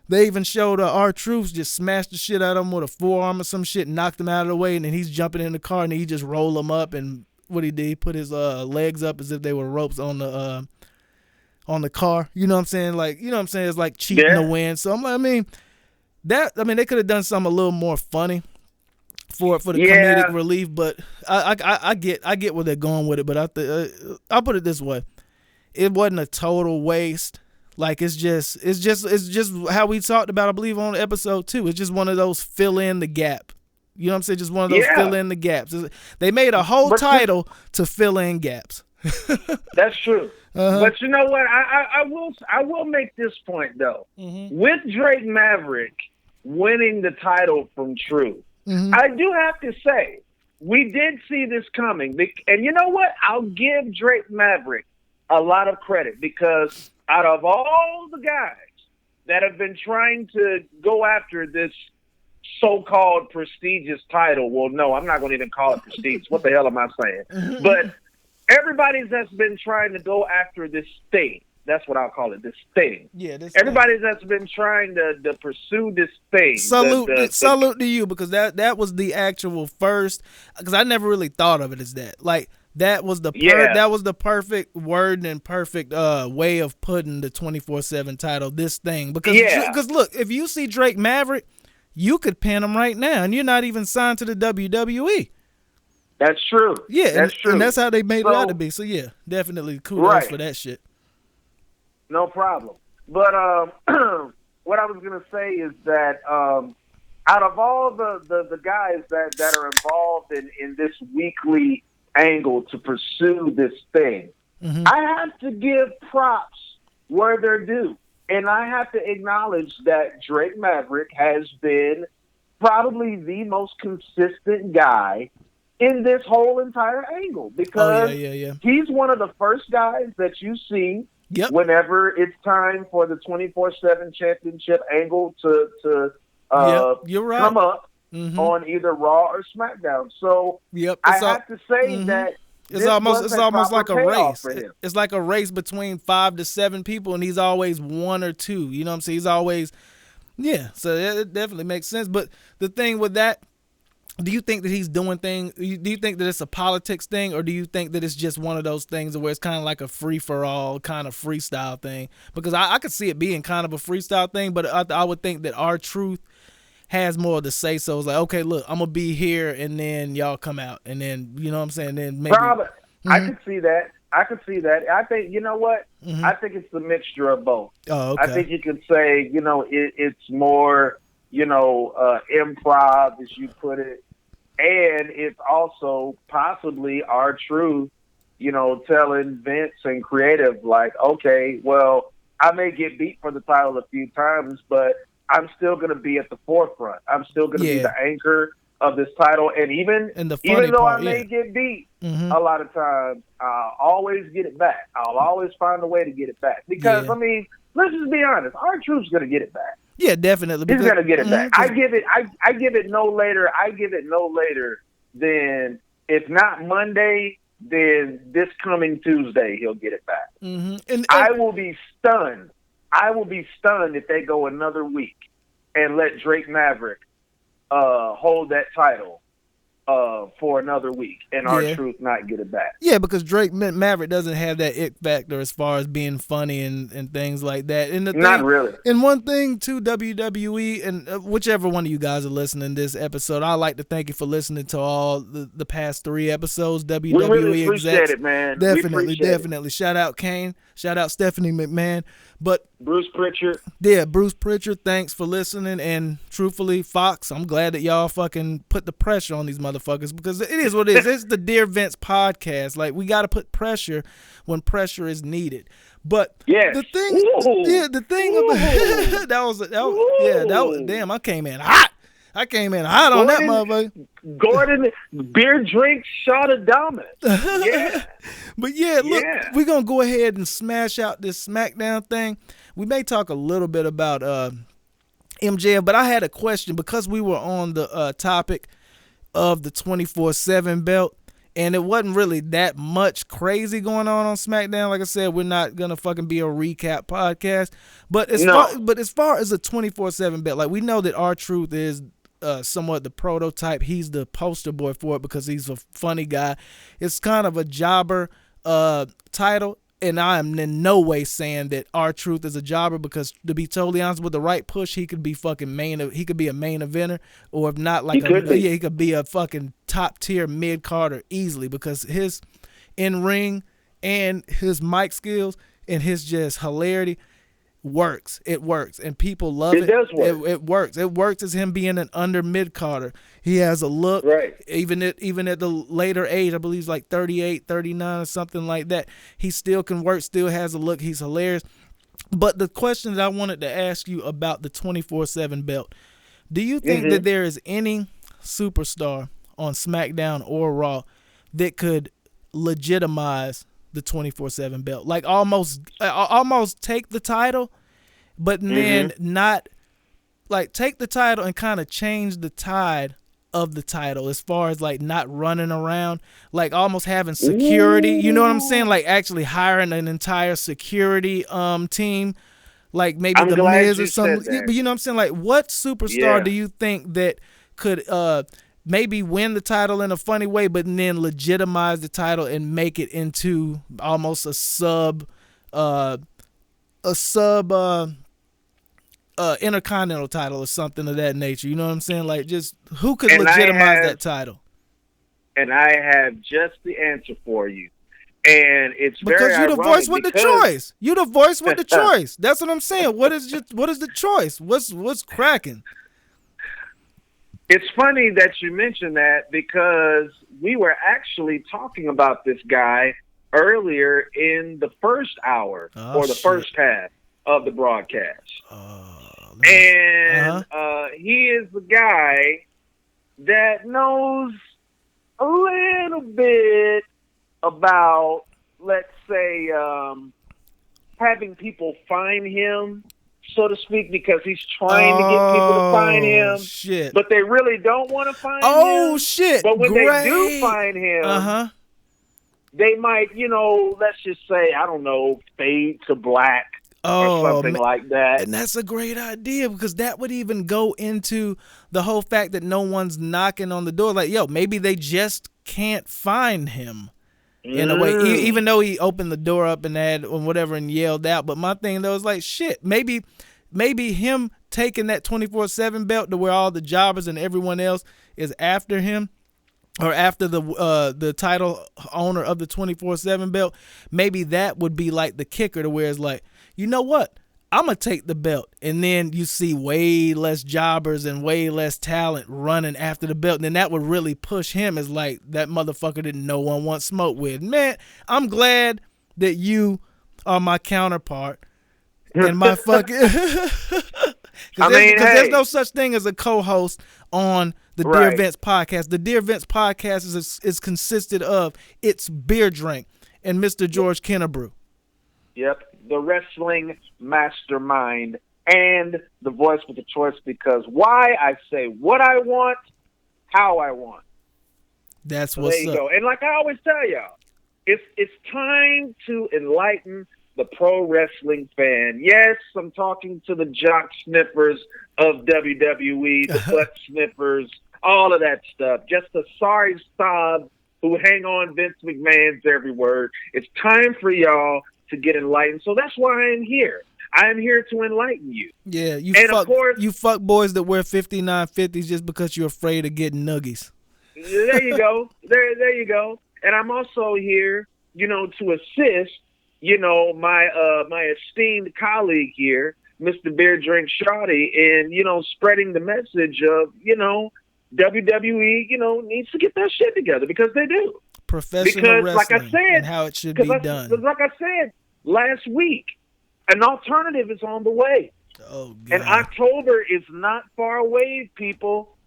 they even showed R-Truth just smashed the shit out of him with a forearm or some shit, knocked him out of the way, and then he's jumping in the car, and he just rolled him up, and what he did, he put his legs up as if they were ropes on the car. You know what I'm saying? Like, you know what I'm saying? It's like cheating to win. So I mean, they could have done something a little more funny for the comedic relief, but I get where they're going with it. But I'll put it this way: it wasn't a total waste. Like it's just how we talked about, I believe, on episode 2. It's just one of those fill in the gap. You know what I'm saying? Just one of those fill in the gaps. They made a whole title to fill in gaps. That's true. But you know what? I will make this point though. With Drake Maverick winning the title from True, I do have to say we did see this coming. And you know what? I'll give Drake Maverick a lot of credit, because out of all the guys that have been trying to go after this so-called prestigious title, well, no, I'm not going to even call it prestigious. What the hell am I saying? But everybody that's been trying to go after this thing, that's what I'll call it, this thing. Yeah, everybody that's been trying to pursue this thing. Salute to you, because that was the actual first, because I never really thought of it as that. Like, that was the perfect word and perfect way of putting the 24/7 title, this thing. Because look, if you see Drake Maverick, you could pin him right now, and you're not even signed to the WWE. That's true. Yeah, that's true. And that's how they made it out to be. So yeah, definitely kudos for that shit. No problem. But what I was gonna say is that out of all the guys that are involved in this weekly angle to pursue this thing, I have to give props where they're due. And I have to acknowledge that Drake Maverick has been probably the most consistent guy in this whole entire angle, because he's one of the first guys that you see whenever it's time for the 24/7 championship angle to come up on either Raw or Smackdown. So I have to say that it's almost like a race. It's like a race between 5 to 7 people, and he's always 1 or 2. You know what I'm saying? He's always, so it definitely makes sense. But the thing with that, do you think that he's doing things? Do you think that it's a politics thing, or do you think that it's just one of those things where it's kind of like a free-for-all kind of freestyle thing? Because I could see it being kind of a freestyle thing, but I would think that R-Truth has more to say. So it's like, okay, look, I'm gonna be here, and then y'all come out, and then, you know what I'm saying, then maybe I could see that. I think, you know what? I think it's the mixture of both. Oh, okay. I think you could say, it's more, improv, as you put it, and it's also possibly R-Truth, telling Vince and creative, like, okay, well, I may get beat for the title a few times, but I'm still going to be at the forefront. I'm still going to be the anchor of this title. And even though I may get beat a lot of times, I'll always get it back. I'll always find a way to get it back. Because, I mean, let's just be honest. R-Truth's going to get it back. Yeah, definitely. He's going to get it back. I give it no later than, if not Monday, then this coming Tuesday, he'll get it back. And I will be stunned. If they go another week and let Drake Maverick hold that title for another week and R-Truth not get it back. Yeah, because Drake Maverick doesn't have that it factor as far as being funny and things like that. And not really. And one thing too, WWE, and whichever one of you guys are listening to this episode, I'd like to thank you for listening to all the past 3 episodes. WWE we really appreciate execs. It, man. Definitely. Shout out Kane. Shout out Stephanie McMahon. But Bruce Pritchard. Yeah, Bruce Pritchard, thanks for listening. And truthfully, Fox, I'm glad that y'all fucking put the pressure on these motherfuckers, because it is what it is. It's the Dear Vince podcast. Like, we got to put pressure when pressure is needed. But the thing, about that was damn, I came in hot. I came in hot on that motherfucker. Gordon, BeerDrank shot of dominance. Yeah. But yeah, look, we're going to go ahead and smash out this Smackdown thing. We may talk a little bit about MJF, but I had a question because we were on the topic of the 24/7 belt, and it wasn't really that much crazy going on SmackDown. Like I said, we're not going to fucking be a recap podcast. But as far as the 24/7 belt, like we know that R-Truth is somewhat the prototype. He's the poster boy for it because he's a funny guy. It's kind of a jobber title, and I am in no way saying that R-Truth is a jobber because, to be totally honest, with the right push, he could be fucking he could be a main eventer, or if not, like he could be a fucking top tier mid carder easily because his in ring and his mic skills and his just hilarity works. It works, and people love it. It does work. It works. It works as him being an under mid carder. He has a look, right? Even at the later age, I believe he's like 38, 39 or something like that. He still can work, still has a look. He's hilarious. But the question that I wanted to ask you about the 24/7 belt, do you think that there is any superstar on SmackDown or Raw that could legitimize the 24/7 belt, like almost take the title, but then not like take the title and kind of change the tide of the title as far as like not running around, like almost having security? You know what I'm saying? Like actually hiring an entire security team, like maybe the Miz or something. But you know what I'm saying? Like, what superstar do you think that could maybe win the title in a funny way, but then legitimize the title and make it into almost a sub intercontinental title or something of that nature? You know what I'm saying? Like, just who could legitimize that title? And I have just the answer for you. And it's because very you're the voice with the choice. You're the voice with the choice. That's what I'm saying. What is the choice? What's cracking? It's funny that you mentioned that because we were actually talking about this guy earlier in the first hour the first half of the broadcast. He is the guy that knows a little bit about, let's say, having people find him, so to speak, because he's trying to get people to find him. Shit. But they really don't want to find him. Oh, shit. But when they do find him, they might, let's just say, I don't know, fade to black or something like that. And that's a great idea because that would even go into the whole fact that no one's knocking on the door. Like, yo, maybe they just can't find him. In a way, even though he opened the door up and whatever and yelled out. But my thing though is like, shit, maybe him taking that 24/7 belt to where all the jobbers and everyone else is after him, or after the title owner of the 24/7 belt, maybe that would be like the kicker to where it's like, you know what? I'm going to take the belt. And then you see way less jobbers and way less talent running after the belt. And then that would really push him as like that motherfucker that no one wants smoke with. Man, I'm glad that you are my counterpart. And my fucking... Because there's no such thing as a co-host on the Dear Vince podcast. The Dear Vince podcast is consisted of it's BeerDrank and Mr. George Kennebrew. Yep, the wrestling mastermind and the voice with the choice, because why I say what I want, how I want. That's what's up. There you go. And like I always tell y'all, it's time to enlighten the pro wrestling fan. Yes, I'm talking to the jock sniffers of WWE, the butt sniffers, all of that stuff. Just the sorry sobs who hang on Vince McMahon's every word. It's time for y'all to get enlightened. So that's why I'm here. I'm here to enlighten you. Yeah, you fuck boys that wear 5950s just because you're afraid of getting nuggies. There you go. There you go. And I'm also here, to assist, my esteemed colleague here, Mr. BeerDrank Shawty, in, spreading the message of, WWE, needs to get that shit together, because they do. Professional wrestling, like I said, and how it should be done. Like I said last week, an alternative is on the way. Oh, God. And October is not far away, people.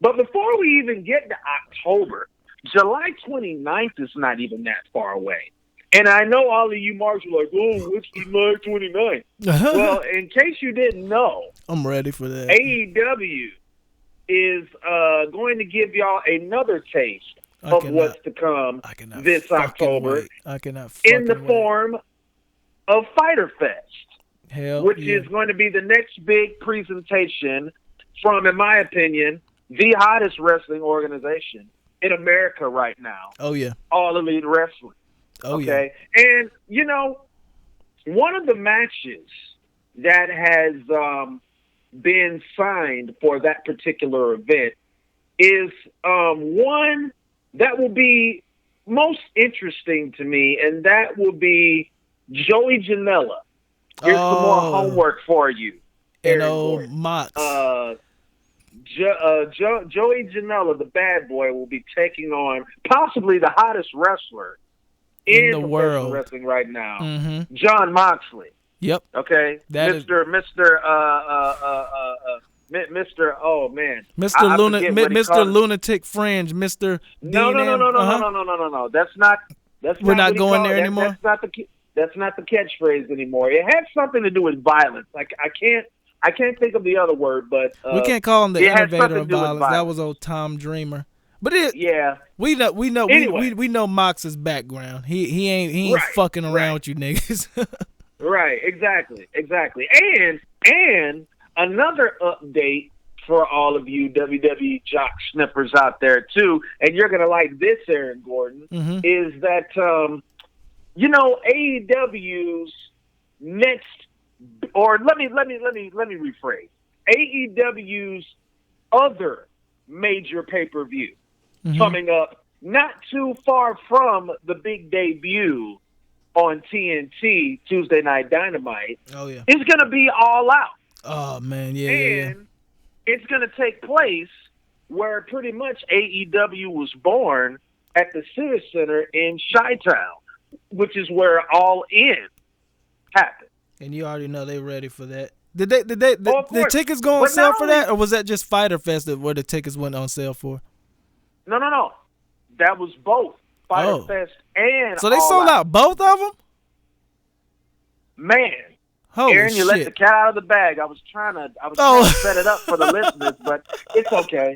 But before we even get to October, July 29th is not even that far away. And I know all of you marks are like, oh, what's July 29th? Well, in case you didn't know, I'm ready for that. AEW is going to give y'all another taste of what's to come this October. I cannot in the form of Fyter Fest, which yeah. is going to be the next big presentation from, in my opinion, the hottest wrestling organization in America right now. Oh, yeah. All Elite Wrestling. Oh, okay? Yeah. And, you know, one of the matches that has been signed for that particular event is one that will be most interesting to me, and that will be Joey Janela. Here's some more homework for you. And old Mox. Joey Janela, the bad boy, will be taking on possibly the hottest wrestler in the world wrestling right now, Jon Moxley. Yep. Okay. Mr. Mr. Lunatic Fringe, Mr. No. That's not. We're not going there anymore. That's not the catchphrase anymore. It had something to do with violence. Like I can't think of the other word, but we can't call him the innovator of violence. That was old Tom Dreamer. But we know anyway. we know Mox's background. He ain't right, fucking around with you niggas. Right, exactly. And another update for all of you WWE jock snippers out there too, and you're gonna like this, Aaron Gordon, is that AEW's next, or let me rephrase, AEW's other major pay-per-view coming up not too far from the big debut on TNT, Tuesday Night Dynamite. Oh yeah, is going to be All Out. Oh man, yeah. And it's going to take place where pretty much AEW was born at the Sears Center in Chi-Town, which is where All In happened. And you already know they're ready for that. Did the tickets go on sale for that, or was that just Fyter Fest where the tickets went on sale for? No. That was both Fyter Fest and. So they sold out both of them. Man, holy Aaron, you let the cat out of the bag. I was trying to set it up for the listeners, but it's okay.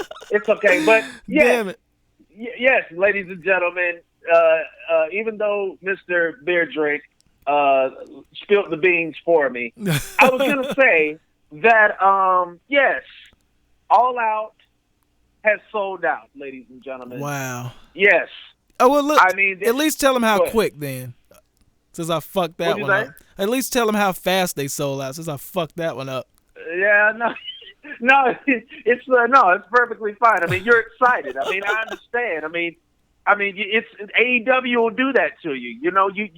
But yes, yes, ladies and gentlemen, even though Mr. BeerDrank spilled the beans for me, I was going to say that, yes, All Out has sold out, ladies and gentlemen. Wow. Yes. Oh, well, look, I mean, at least tell them how quick then, since I fucked that one up. At least tell them how fast they sold out, since I fucked that one up. Yeah, no, it's perfectly fine. I mean, you're excited. I mean, I understand. I mean, it's AEW will do that to you. You know, you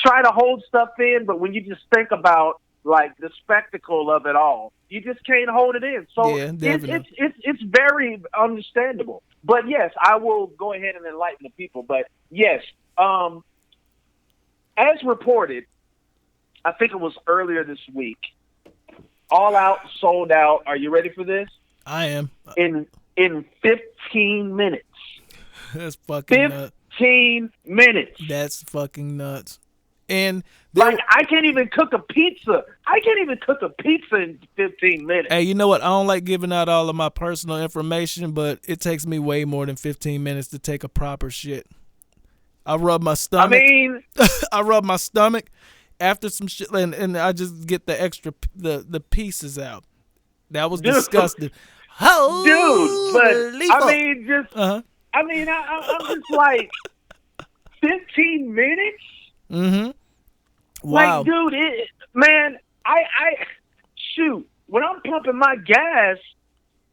try to hold stuff in, but when you just think about like the spectacle of it all, you just can't hold it in. So yeah, it's very understandable. But yes, I will go ahead and enlighten the people. But yes, as reported, I think it was earlier this week, All Out sold out. Are you ready for this? I am. In 15 minutes. That's fucking nuts. 15 minutes. That's fucking nuts. And I can't even cook a pizza. In 15 minutes. Hey, you know what? I don't like giving out all of my personal information, but it takes me way more than 15 minutes to take a proper shit. I rub my stomach. I rub my stomach after some shit, and I just get the extra the pieces out. That was disgusting. Dude, but I mean, just I'm just like 15 minutes. Mm-hmm. Wow. Like, dude, man, I shoot, when I'm pumping my gas,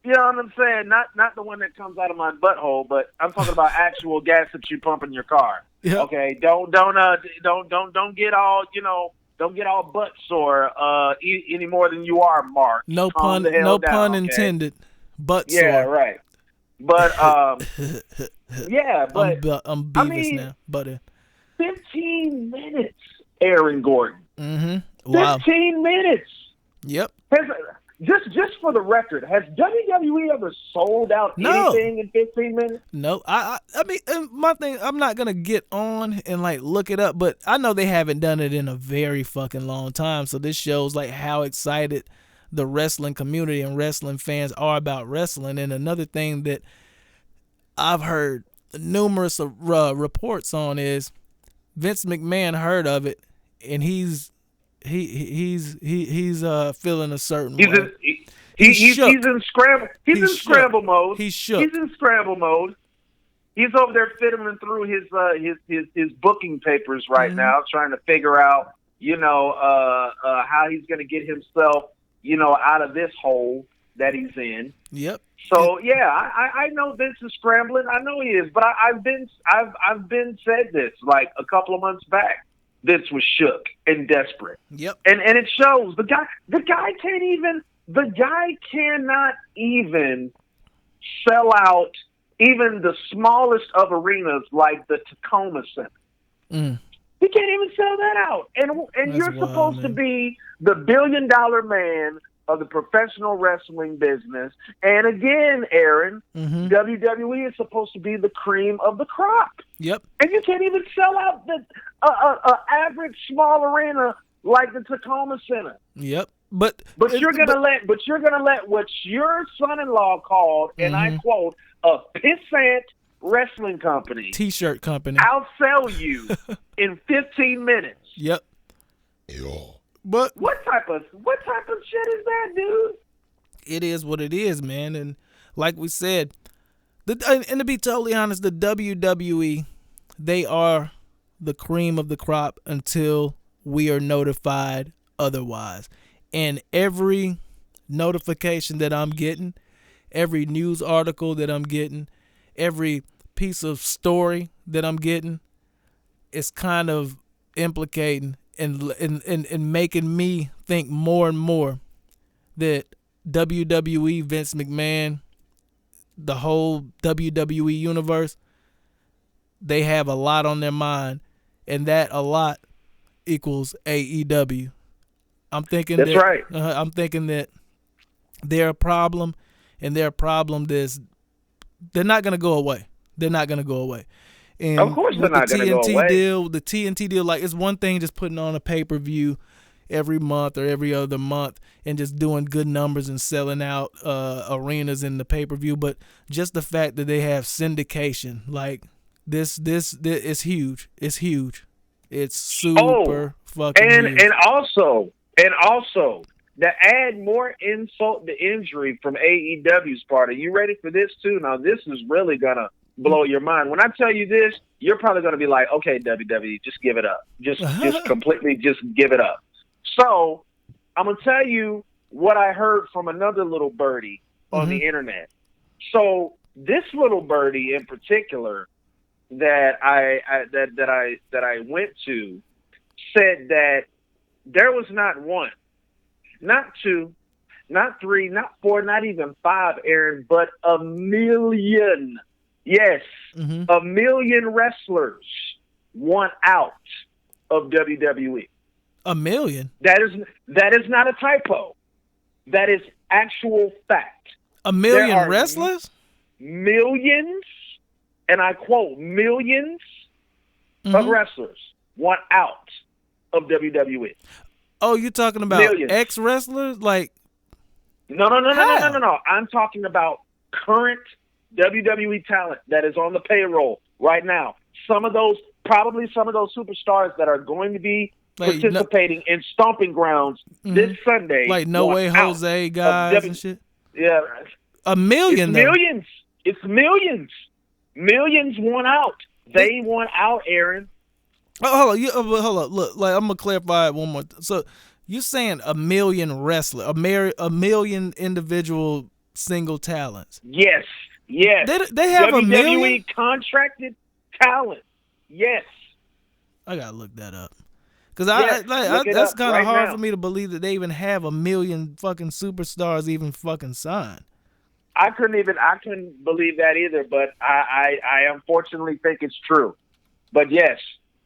you know what I'm saying? Not the one that comes out of my butthole, but I'm talking about actual gas that you pump in your car. Yep. Okay, don't get all, don't get all butt sore any more than you are, Mark. No pun intended. Butt sore. Yeah, right. But yeah, but I'm Beavis now, buddy. 15 minutes, Aaron Gordon. Mm-hmm. Wow. 15 minutes. Yep. Just for the record, has WWE ever sold out anything in 15 minutes? No. I mean, my thing, I'm not going to get on and like look it up, but I know they haven't done it in a very fucking long time. So this shows like how excited the wrestling community and wrestling fans are about wrestling. And another thing that I've heard numerous reports on is Vince McMahon heard of it, and he's feeling a certain way. He's in scramble. He's in scramble mode. He's shook. He's in scramble mode. He's over there fiddling through his booking papers right now, trying to figure out, how he's going to get himself, out of this hole that he's in. Yep. So I know Vince is scrambling. I know he is, but I've been said this like a couple of months back. Vince was shook and desperate. Yep. And it shows. The guy cannot even sell out even the smallest of arenas like the Tacoma Center. He can't even sell that out. And you're supposed to be the billion-dollar man of the professional wrestling business. And again, Aaron, WWE is supposed to be the cream of the crop. Yep. And you can't even sell out the average small arena like the Tacoma Center. Yep. But you're gonna let what your son-in-law called, and I quote, a pissant wrestling company, T-shirt company, outsell you in 15 minutes. Yep. But what type of shit is that, dude? It is what it is, man. And like we said, and to be totally honest, the WWE, they are the cream of the crop until we are notified otherwise. And every notification that I'm getting, every news article that I'm getting, every piece of story that I'm getting, is kind of implicating and making me think more and more that WWE, Vince McMahon, the whole WWE Universe, they have a lot on their mind, and that a lot equals AEW. I'm thinking that's right. I'm thinking that they're a problem, and they're a problem they're not going to go away. They're not going to go away. And of course they're not going to go away. The TNT deal, like, it's one thing just putting on a pay-per-view every month or every other month and just doing good numbers and selling out arenas in the pay-per-view, but just the fact that they have syndication, like this is huge. It's huge. It's super fucking huge. And also to add more insult to injury from AEW's part. Are you ready for this too? Now this is really gonna blow your mind. When I tell you this, you're probably going to be like, okay, WWE, just give it up. Just completely just give it up. So I'm going to tell you what I heard from another little birdie on the internet. So this little birdie in particular that I went to said that there was not one, not two, not three, not four, not even five, Aaron, but 1 million. Yes, 1 million wrestlers want out of WWE. 1 million? That is not a typo. That is actual fact. 1 million wrestlers? Millions, and I quote, millions of wrestlers want out of WWE. Oh, you're talking about ex-wrestlers? Like, No. I'm talking about current WWE talent that is on the payroll right now. Some of those superstars that are going to be participating in stomping grounds this Sunday. Like No Way Jose guys and shit? Yeah. 1 million, it's millions. It's millions. Millions want out. They want out, Aaron. Oh, hold on. Look, like, I'm going to clarify it one more. So you're saying 1 million wrestlers, a million individual single talents? Yes. Yes. They have WWE 1 million contracted talent. Yes. I gotta look that up because that's kind of hard for me to believe that they even have 1 million fucking superstars even fucking signed. I couldn't believe that either, but I unfortunately think it's true. But yes,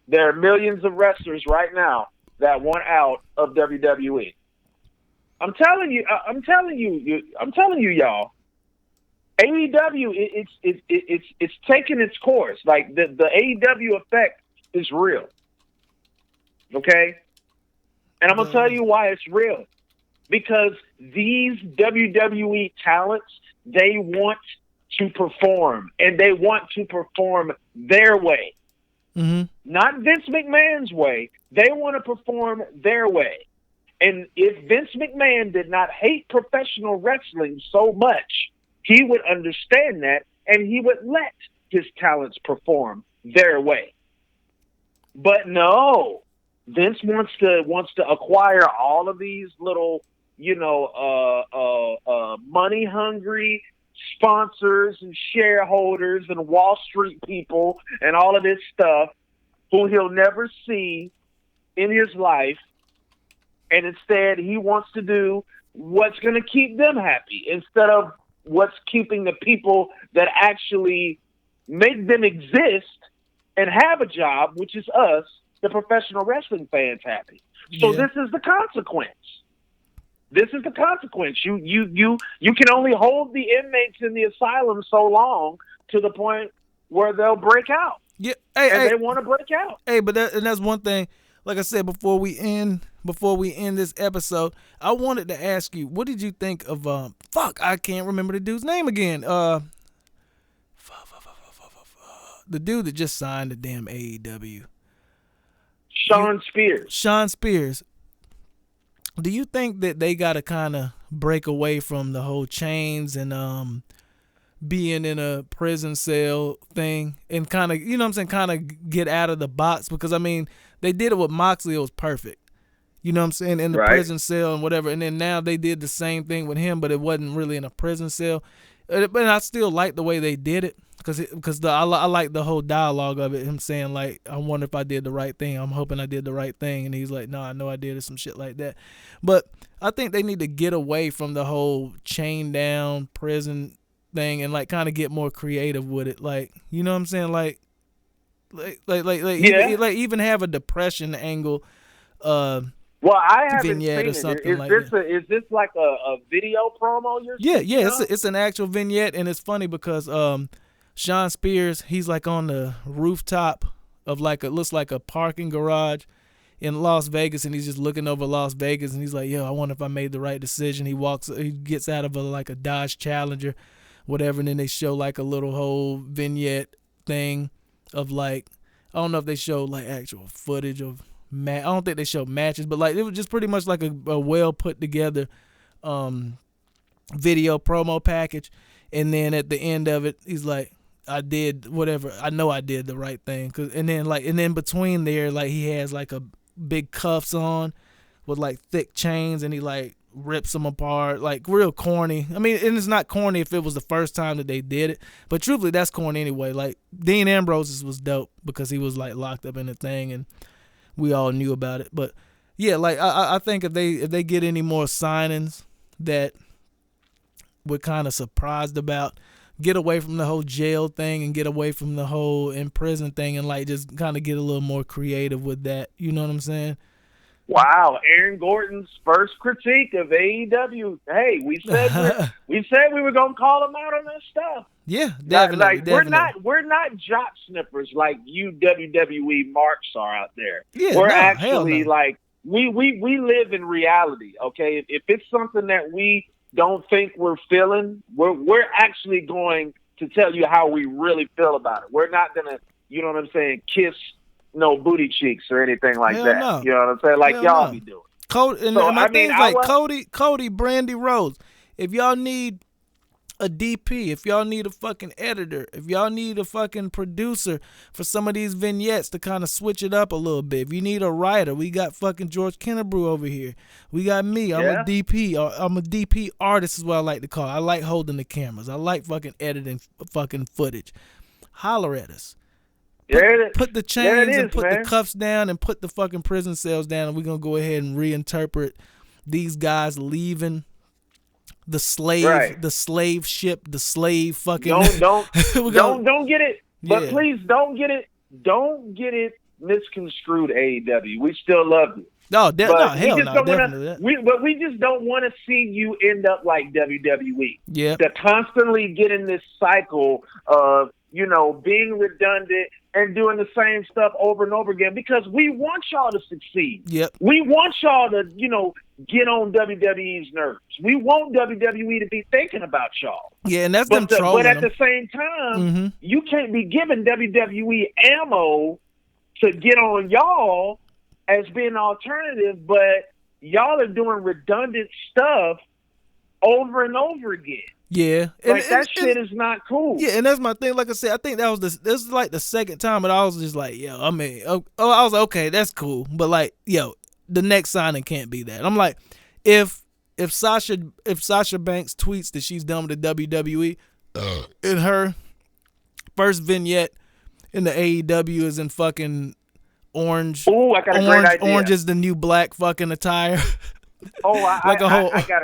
there are millions of wrestlers right now that want out of WWE. I'm telling you, y'all. AEW, it's taking its course. Like the AEW effect is real. Okay, and I'm gonna tell you why it's real. Because these WWE talents, they want to perform, and they want to perform their way. Mm-hmm. Not Vince McMahon's way. They want to perform their way. And if Vince McMahon did not hate professional wrestling so much, he would understand that, and he would let his talents perform their way. But no, Vince wants to acquire all of these little, money hungry sponsors and shareholders and Wall Street people and all of this stuff who he'll never see in his life. And instead, he wants to do what's going to keep them happy instead of what's keeping the people that actually make them exist and have a job, which is us, the professional wrestling fans, happy. So This is the consequence. This is the consequence. You can only hold the inmates in the asylum so long to the point where they'll break out. Yeah, they want to break out. Hey, but that's one thing. Like I said, before we end this episode, I wanted to ask you, what did you think of I can't remember the dude's name again. The dude that just signed the damn AEW. Shawn Spears. Do you think that they got to kind of break away from the whole chains and being in a prison cell thing and kind of, kind of get out of the box? Because, I mean, they did it with Moxley. It was perfect. You know what I'm saying? In the prison cell and whatever. And then now they did the same thing with him, but it wasn't really in a prison cell. But I still like the way they did it because I like the whole dialogue of it. Him saying, like, I wonder if I did the right thing. I'm hoping I did the right thing. And he's like, no, I know I did, or some shit like that. But I think they need to get away from the whole chain down prison thing and, like, kind of get more creative with it. Like, you know what I'm saying? Like even have a depression angle. Well, I haven't vignette seen or something it. like that. Is this like a video promo you're Yeah, it's an actual vignette, and it's funny because Shawn Spears, he's like on the rooftop of looks like a parking garage in Las Vegas, and he's just looking over Las Vegas, and he's like, yo, I wonder if I made the right decision. He gets out of a Dodge Challenger, whatever, and then they show like a little whole vignette thing of like, I don't know if they show like actual footage of I don't think they showed matches, but like it was just pretty much like a well put together video promo package. And then at the end of it, he's like, I did whatever. I know I did the right thing. And then between there, like he has like a big cuffs on with like thick chains, and he like rips them apart, like real corny. I mean, and it's not corny if it was the first time that they did it, but truthfully, that's corny anyway. Like Dean Ambrose's was dope because he was like locked up in the thing, and we all knew about it. But yeah, like I think if they get any more signings that we're kind of surprised about, get away from the whole jail thing and get away from the whole in prison thing, and like just kind of get a little more creative with that. You know what I'm saying? Wow, Aaron Gordon's first critique of AEW. Hey, we said we were gonna call him out on this stuff. Yeah, definitely. Definitely. We're not jock snippers like you WWE marks are out there. Yeah, we're actually like we live in reality. Okay, if it's something that we don't think we're feeling, we're actually going to tell you how we really feel about it. We're not gonna, you know what I'm saying, kiss no booty cheeks or anything like that. No. You know what I'm saying? Like y'all be doing. Cody, and so, my thing's like Cody, Brandy Rose. If y'all need a DP, if y'all need a fucking editor, if y'all need a fucking producer for some of these vignettes to kind of switch it up a little bit, if you need a writer, we got fucking George Kennebrew over here. We got me. I'm a DP. I'm a DP artist is what I like to call it. I like holding the cameras. I like fucking editing fucking footage. Holler at us. Put the chains and put the cuffs down and put the fucking prison cells down, and we're gonna go ahead and reinterpret these guys leaving the slave, the slave ship, the slave fucking. Don't get it, but please don't get it misconstrued. AEW, we still love you. No, hell no, definitely. But we just don't want to see you end up like WWE. Yeah. To constantly get in this cycle of, being redundant and doing the same stuff over and over again, because we want y'all to succeed. Yep. We want y'all to, get on WWE's nerves. We want WWE to be thinking about y'all. Yeah, and that's them trolling But at them. the same time, you can't be giving WWE ammo to get on y'all as being an alternative, but y'all are doing redundant stuff over and over again. Yeah, that shit is not cool. Yeah, and that's my thing. Like I said, I think this is like the second time, but I was just like, yo, I mean, I was like, okay, that's cool, but like, yo, the next signing can't be that. I'm like, if Sasha Banks tweets that she's done with the WWE, in her first vignette in the AEW is in fucking orange. Ooh, I got a great idea. Orange is the new black fucking attire. I got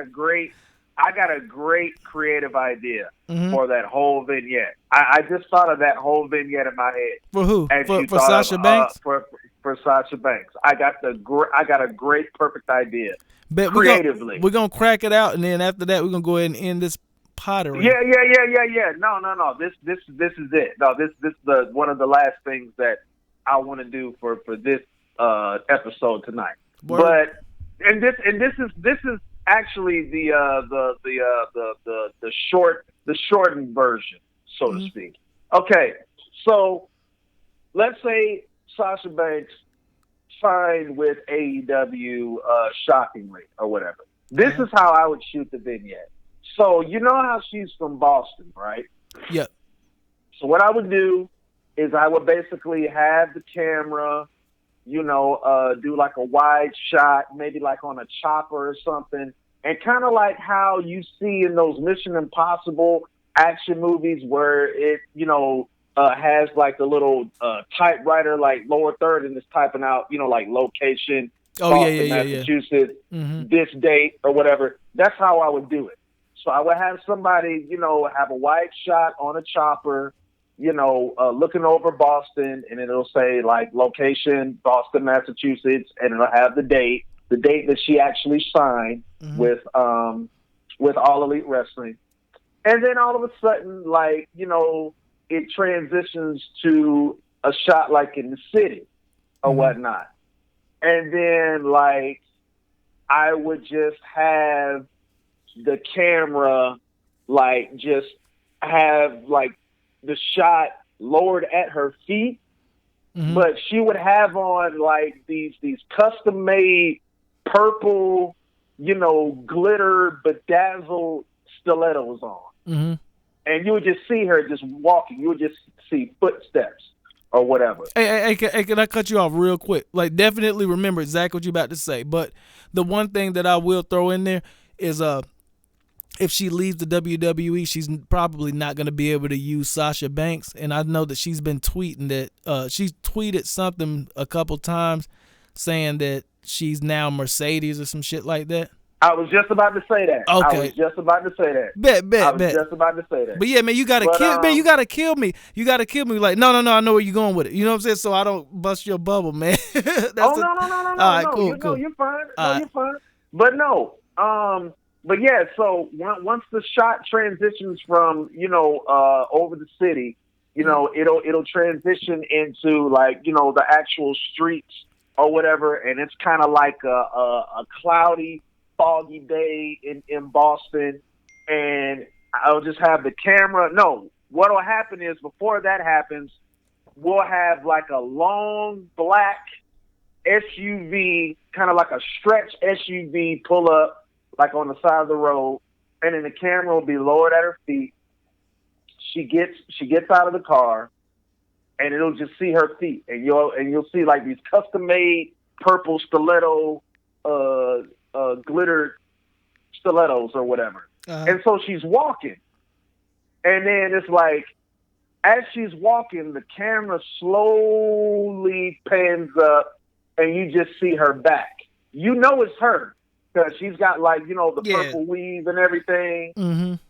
a great creative idea for that whole vignette. I just thought of that whole vignette in my head. For who? For Sasha Banks? For Sasha Banks. I got a great, perfect idea. But creatively. We're going to crack it out, and then after that, we're going to go ahead and end this pottery. Yeah. No. This is it. No, this is one of the last things that I want to do for this episode tonight. Word. But this is actually the shortened version, so to speak. Okay, so let's say Sasha Banks signed with AEW shockingly or whatever. This is how I would shoot the vignette. So you know how she's from Boston, right? Yep. So what I would do is I would basically have the camera, do like a wide shot, maybe like on a chopper or something, and kind of like how you see in those Mission Impossible action movies where it, has like the little typewriter, like lower third, and it's typing out, like location, Boston, Massachusetts, this date or whatever. That's how I would do it. So I would have somebody, have a wide shot on a chopper, looking over Boston, and it'll say like location, Boston, Massachusetts, and it'll have the date that she actually signed with All Elite Wrestling. And then all of a sudden, like, it transitions to a shot like in the city or whatnot. And then like, I would just have the camera, like, just have like the shot lowered at her feet, but she would have on like these custom made purple, glitter bedazzled stilettos on. And you would just see her just walking. You would just see footsteps or whatever. Hey, can I cut you off real quick? Like, definitely remember exactly what you're about to say. But the one thing that I will throw in there is if she leaves the WWE, she's probably not going to be able to use Sasha Banks. And I know that she's been tweeting that she's tweeted something a couple times saying that she's now Mercedes or some shit like that. I was just about to say that. Okay. I was just about to say that. Bet. Just about to say that. But yeah, man, you gotta kill me. You gotta kill me. Like, no, I know where you're going with it. You know what I'm saying? So I don't bust your bubble, man. No. All right, cool. You're fine. You're fine. But no. But yeah. So once the shot transitions from over the city, it'll transition into like the actual streets or whatever, and it's kind of like a cloudy, foggy day in Boston, and I'll just have the camera. No, what'll happen is before that happens, we'll have like a long black SUV, kind of like a stretch SUV pull up like on the side of the road, and then the camera will be lowered at her feet. She gets out of the car, and it'll just see her feet, and you'll see like these custom made purple stiletto glitter stilettos or whatever. And so she's walking, and then it's like as she's walking, the camera slowly pans up, and you just see her back. It's her because she's got like the purple weave and everything, and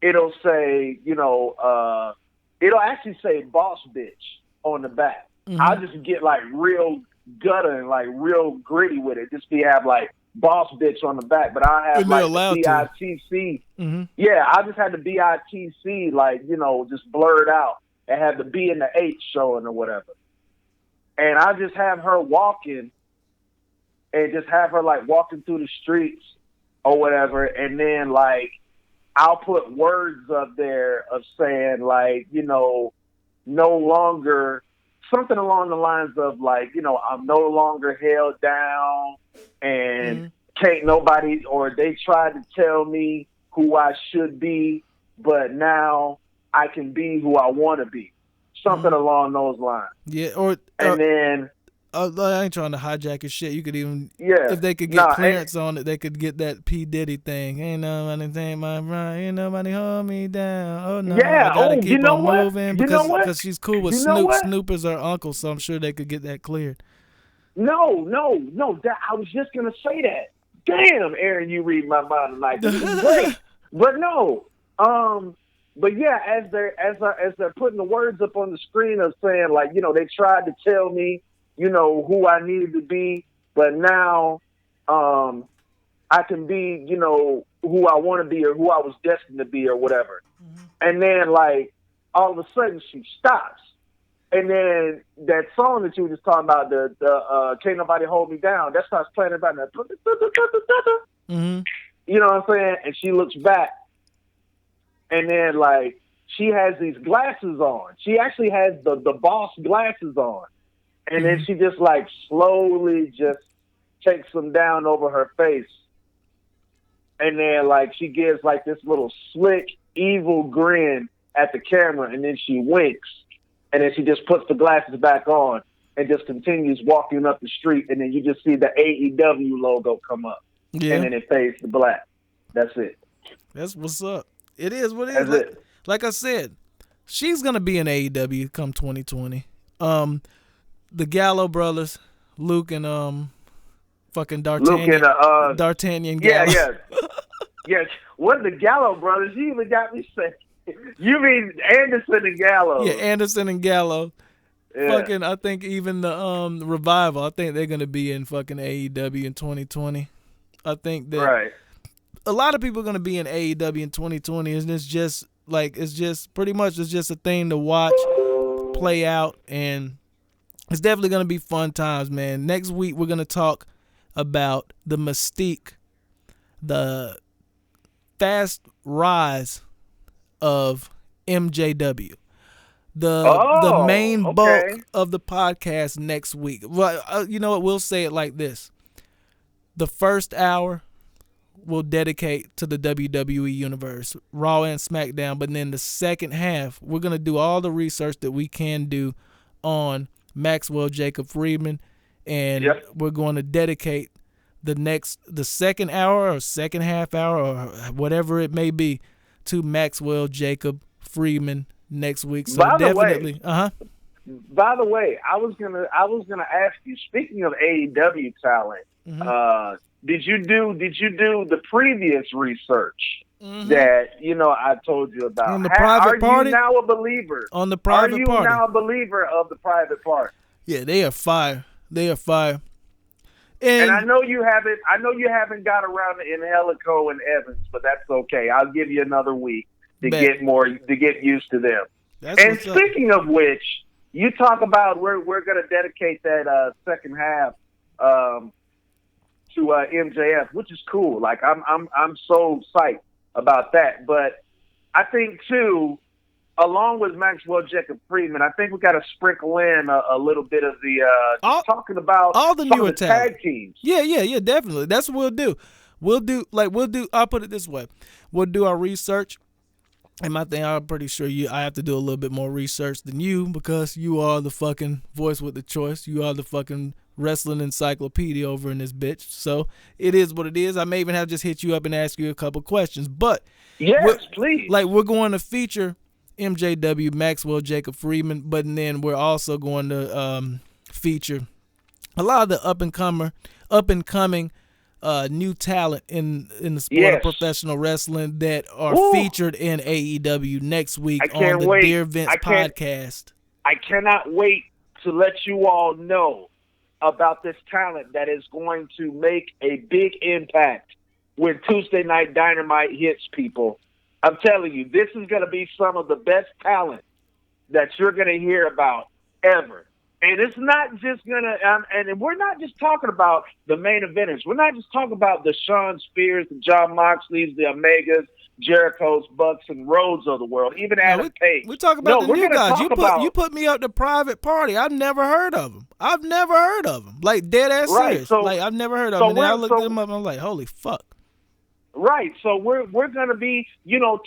it'll say it'll actually say boss bitch on the back. I'll just get like real gutter and like real gritty with it. Just have like boss bitch on the back, but I have like the BITC. Yeah, I just had the BITC like, you know, just blurred out and have the B and the H showing or whatever. And I just have her walking and just have her like walking through the streets or whatever. And then like, I'll put words up there of saying like, you know, no longer, something along the lines of like, you know, I'm no longer held down and can't nobody, or they tried to tell me who I should be, but now I can be who I want to be. Something along those lines. Yeah, and then I ain't trying to hijack your shit. You could even, if they could get clearance on it, they could get that P. Diddy thing. Ain't nobody take my right, ain't nobody hold me down. Oh no, I gotta keep on moving because she's cool with Snoop. Snoop is her uncle, so I'm sure they could get that cleared. No. I was just gonna say that. Damn, Aaron, you read my mind tonight. This is great. But no, but yeah, as they're putting the words up on the screen of saying like, you know, they tried to tell me, you know, who I needed to be, but now I can be, you know, who I want to be or who I was destined to be or whatever. And then like all of a sudden she stops. And then that song that you were just talking about, the Can't Nobody Hold Me Down, that starts playing about that. You know what I'm saying? And she looks back. And then, like, she has these glasses on. She actually has the boss glasses on. And then she just, like, slowly just takes them down over her face. And then, like, she gives, like, this little slick, evil grin at the camera. And then she winks. And then she just puts the glasses back on and just continues walking up the street. And then you just see the AEW logo come up. Yeah. And then it fades to black. That's it. That's what's up. It is what it is. Like I said, she's going to be in AEW come 2020. The Gallo brothers, Luke and fucking D'Artagnan. D'Artagnan Gallo. Yeah. Yes. What the Gallo brothers? You even got me saying. You mean Anderson and Gallo? Yeah, Anderson and Gallo. Yeah. Fucking, I think even the Revival. I think they're gonna be in fucking AEW in 2020. I think that a lot of people are gonna be in AEW in 2020, and it's just a thing to watch play out, and it's definitely gonna be fun times, man. Next week we're gonna talk about the mystique, the fast rise of MJW, the main bulk of the podcast next week. Well, you know what? We'll say it like this: the first hour we'll dedicate to the WWE Universe, Raw and Smackdown, but then the second half we're gonna do all the research that we can do on Maxwell Jacob Friedman, and we're going to dedicate the second hour or second half hour or whatever it may be to Maxwell Jacob Friedman next week. So by the way, I was gonna ask you, speaking of AEW talent, did you do the previous research that I told you about? On the private party? Are you now a believer? On the private party. Are you now a believer of the private party? Yeah, they are fire. They are fire. And I know you haven't got around to Angelico and Evans, but that's okay. I'll give you another week to get used to them. And speaking of which, you talk about we're going to dedicate that second half to MJF, which is cool. Like I'm so psyched about that. But I think too, along with Maxwell Jacob Friedman, I think we got to sprinkle in a little bit of the talking about all the newer tag teams. Yeah, definitely. That's what we'll do. I'll put it this way: we'll do our research. And my thing, I'm pretty sure I have to do a little bit more research than you, because you are the fucking voice with the choice. You are the fucking wrestling encyclopedia over in this bitch. So it is what it is. I may even have to just hit you up and ask you a couple questions. But yes, please. Like, we're going to feature MJW, Maxwell Jacob Friedman, but then we're also going to feature a lot of the up and coming new talent in the sport of professional wrestling that are featured in AEW next week on the Dear Vince podcast. I cannot wait to let you all know about this talent that is going to make a big impact when Tuesday Night Dynamite hits, people. I'm telling you, this is going to be some of the best talent that you're going to hear about ever. And it's not just going to, and we're not just talking about the main eventers. We're not just talking about the Shawn Spears, the Jon Moxleys, the Omegas, Jericho's, Bucks, and Rhodes of the world, even Adam Page. We talk about the new guys. You put me up to Private Party. I've never heard of them. Like, dead ass serious. So, like, I've never heard of them. And I looked them up and I'm like, holy fuck. Right. So we're going to be,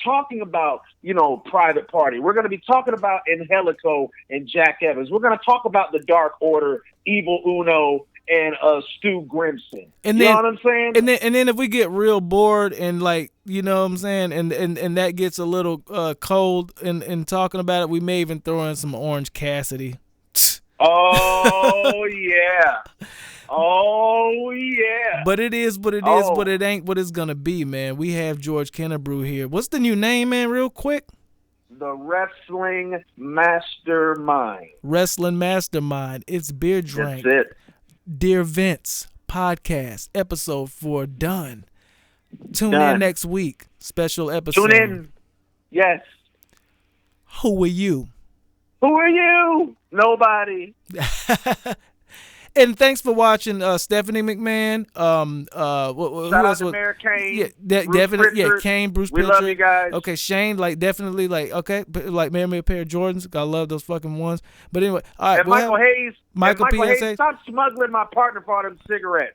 talking about, Private Party. We're going to be talking about Angelico and Jack Evans. We're going to talk about the Dark Order, Evil Uno, and Stu Grimson. And you know what I'm saying? And then if we get real bored and, like, you know what I'm saying, and that gets a little cold in talking about it, we may even throw in some Orange Cassidy. Oh, yeah. Oh, yeah. But it is what it is, but it ain't what it's going to be, man. We have George Kennebrew here. What's the new name, man, real quick? The Wrestling Mastermind. Wrestling Mastermind. It's BeerDrank. That's it. Dear Vince podcast, Ep.04 done. Tune in next week. Special episode. Tune in. Yes. Who are you? Who are you? Nobody. And thanks for watching, Stephanie McMahon. Shout out to Mayor Kane. Yeah, definitely. Yeah, Kane, Bruce We Pritchard. love you guys. Okay, Shane, like, definitely, like, okay, like, marry me a pair of Jordans. I love those fucking ones. But anyway, all right. And Michael Hayes. Michael Hayes, stop smuggling my partner for them cigarettes.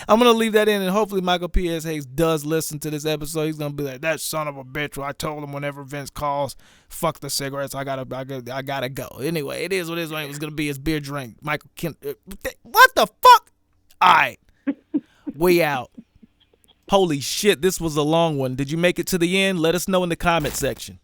I'm going to leave that in, and hopefully Michael P.S. Hayes does listen to this episode. He's going to be like, that son of a bitch. I told him whenever Vince calls, fuck the cigarettes. I gotta go. Anyway, it is what it is. What it was going to be is BeerDrank. Michael what the fuck? All right. We out. Holy shit, this was a long one. Did you make it to the end? Let us know in the comment section.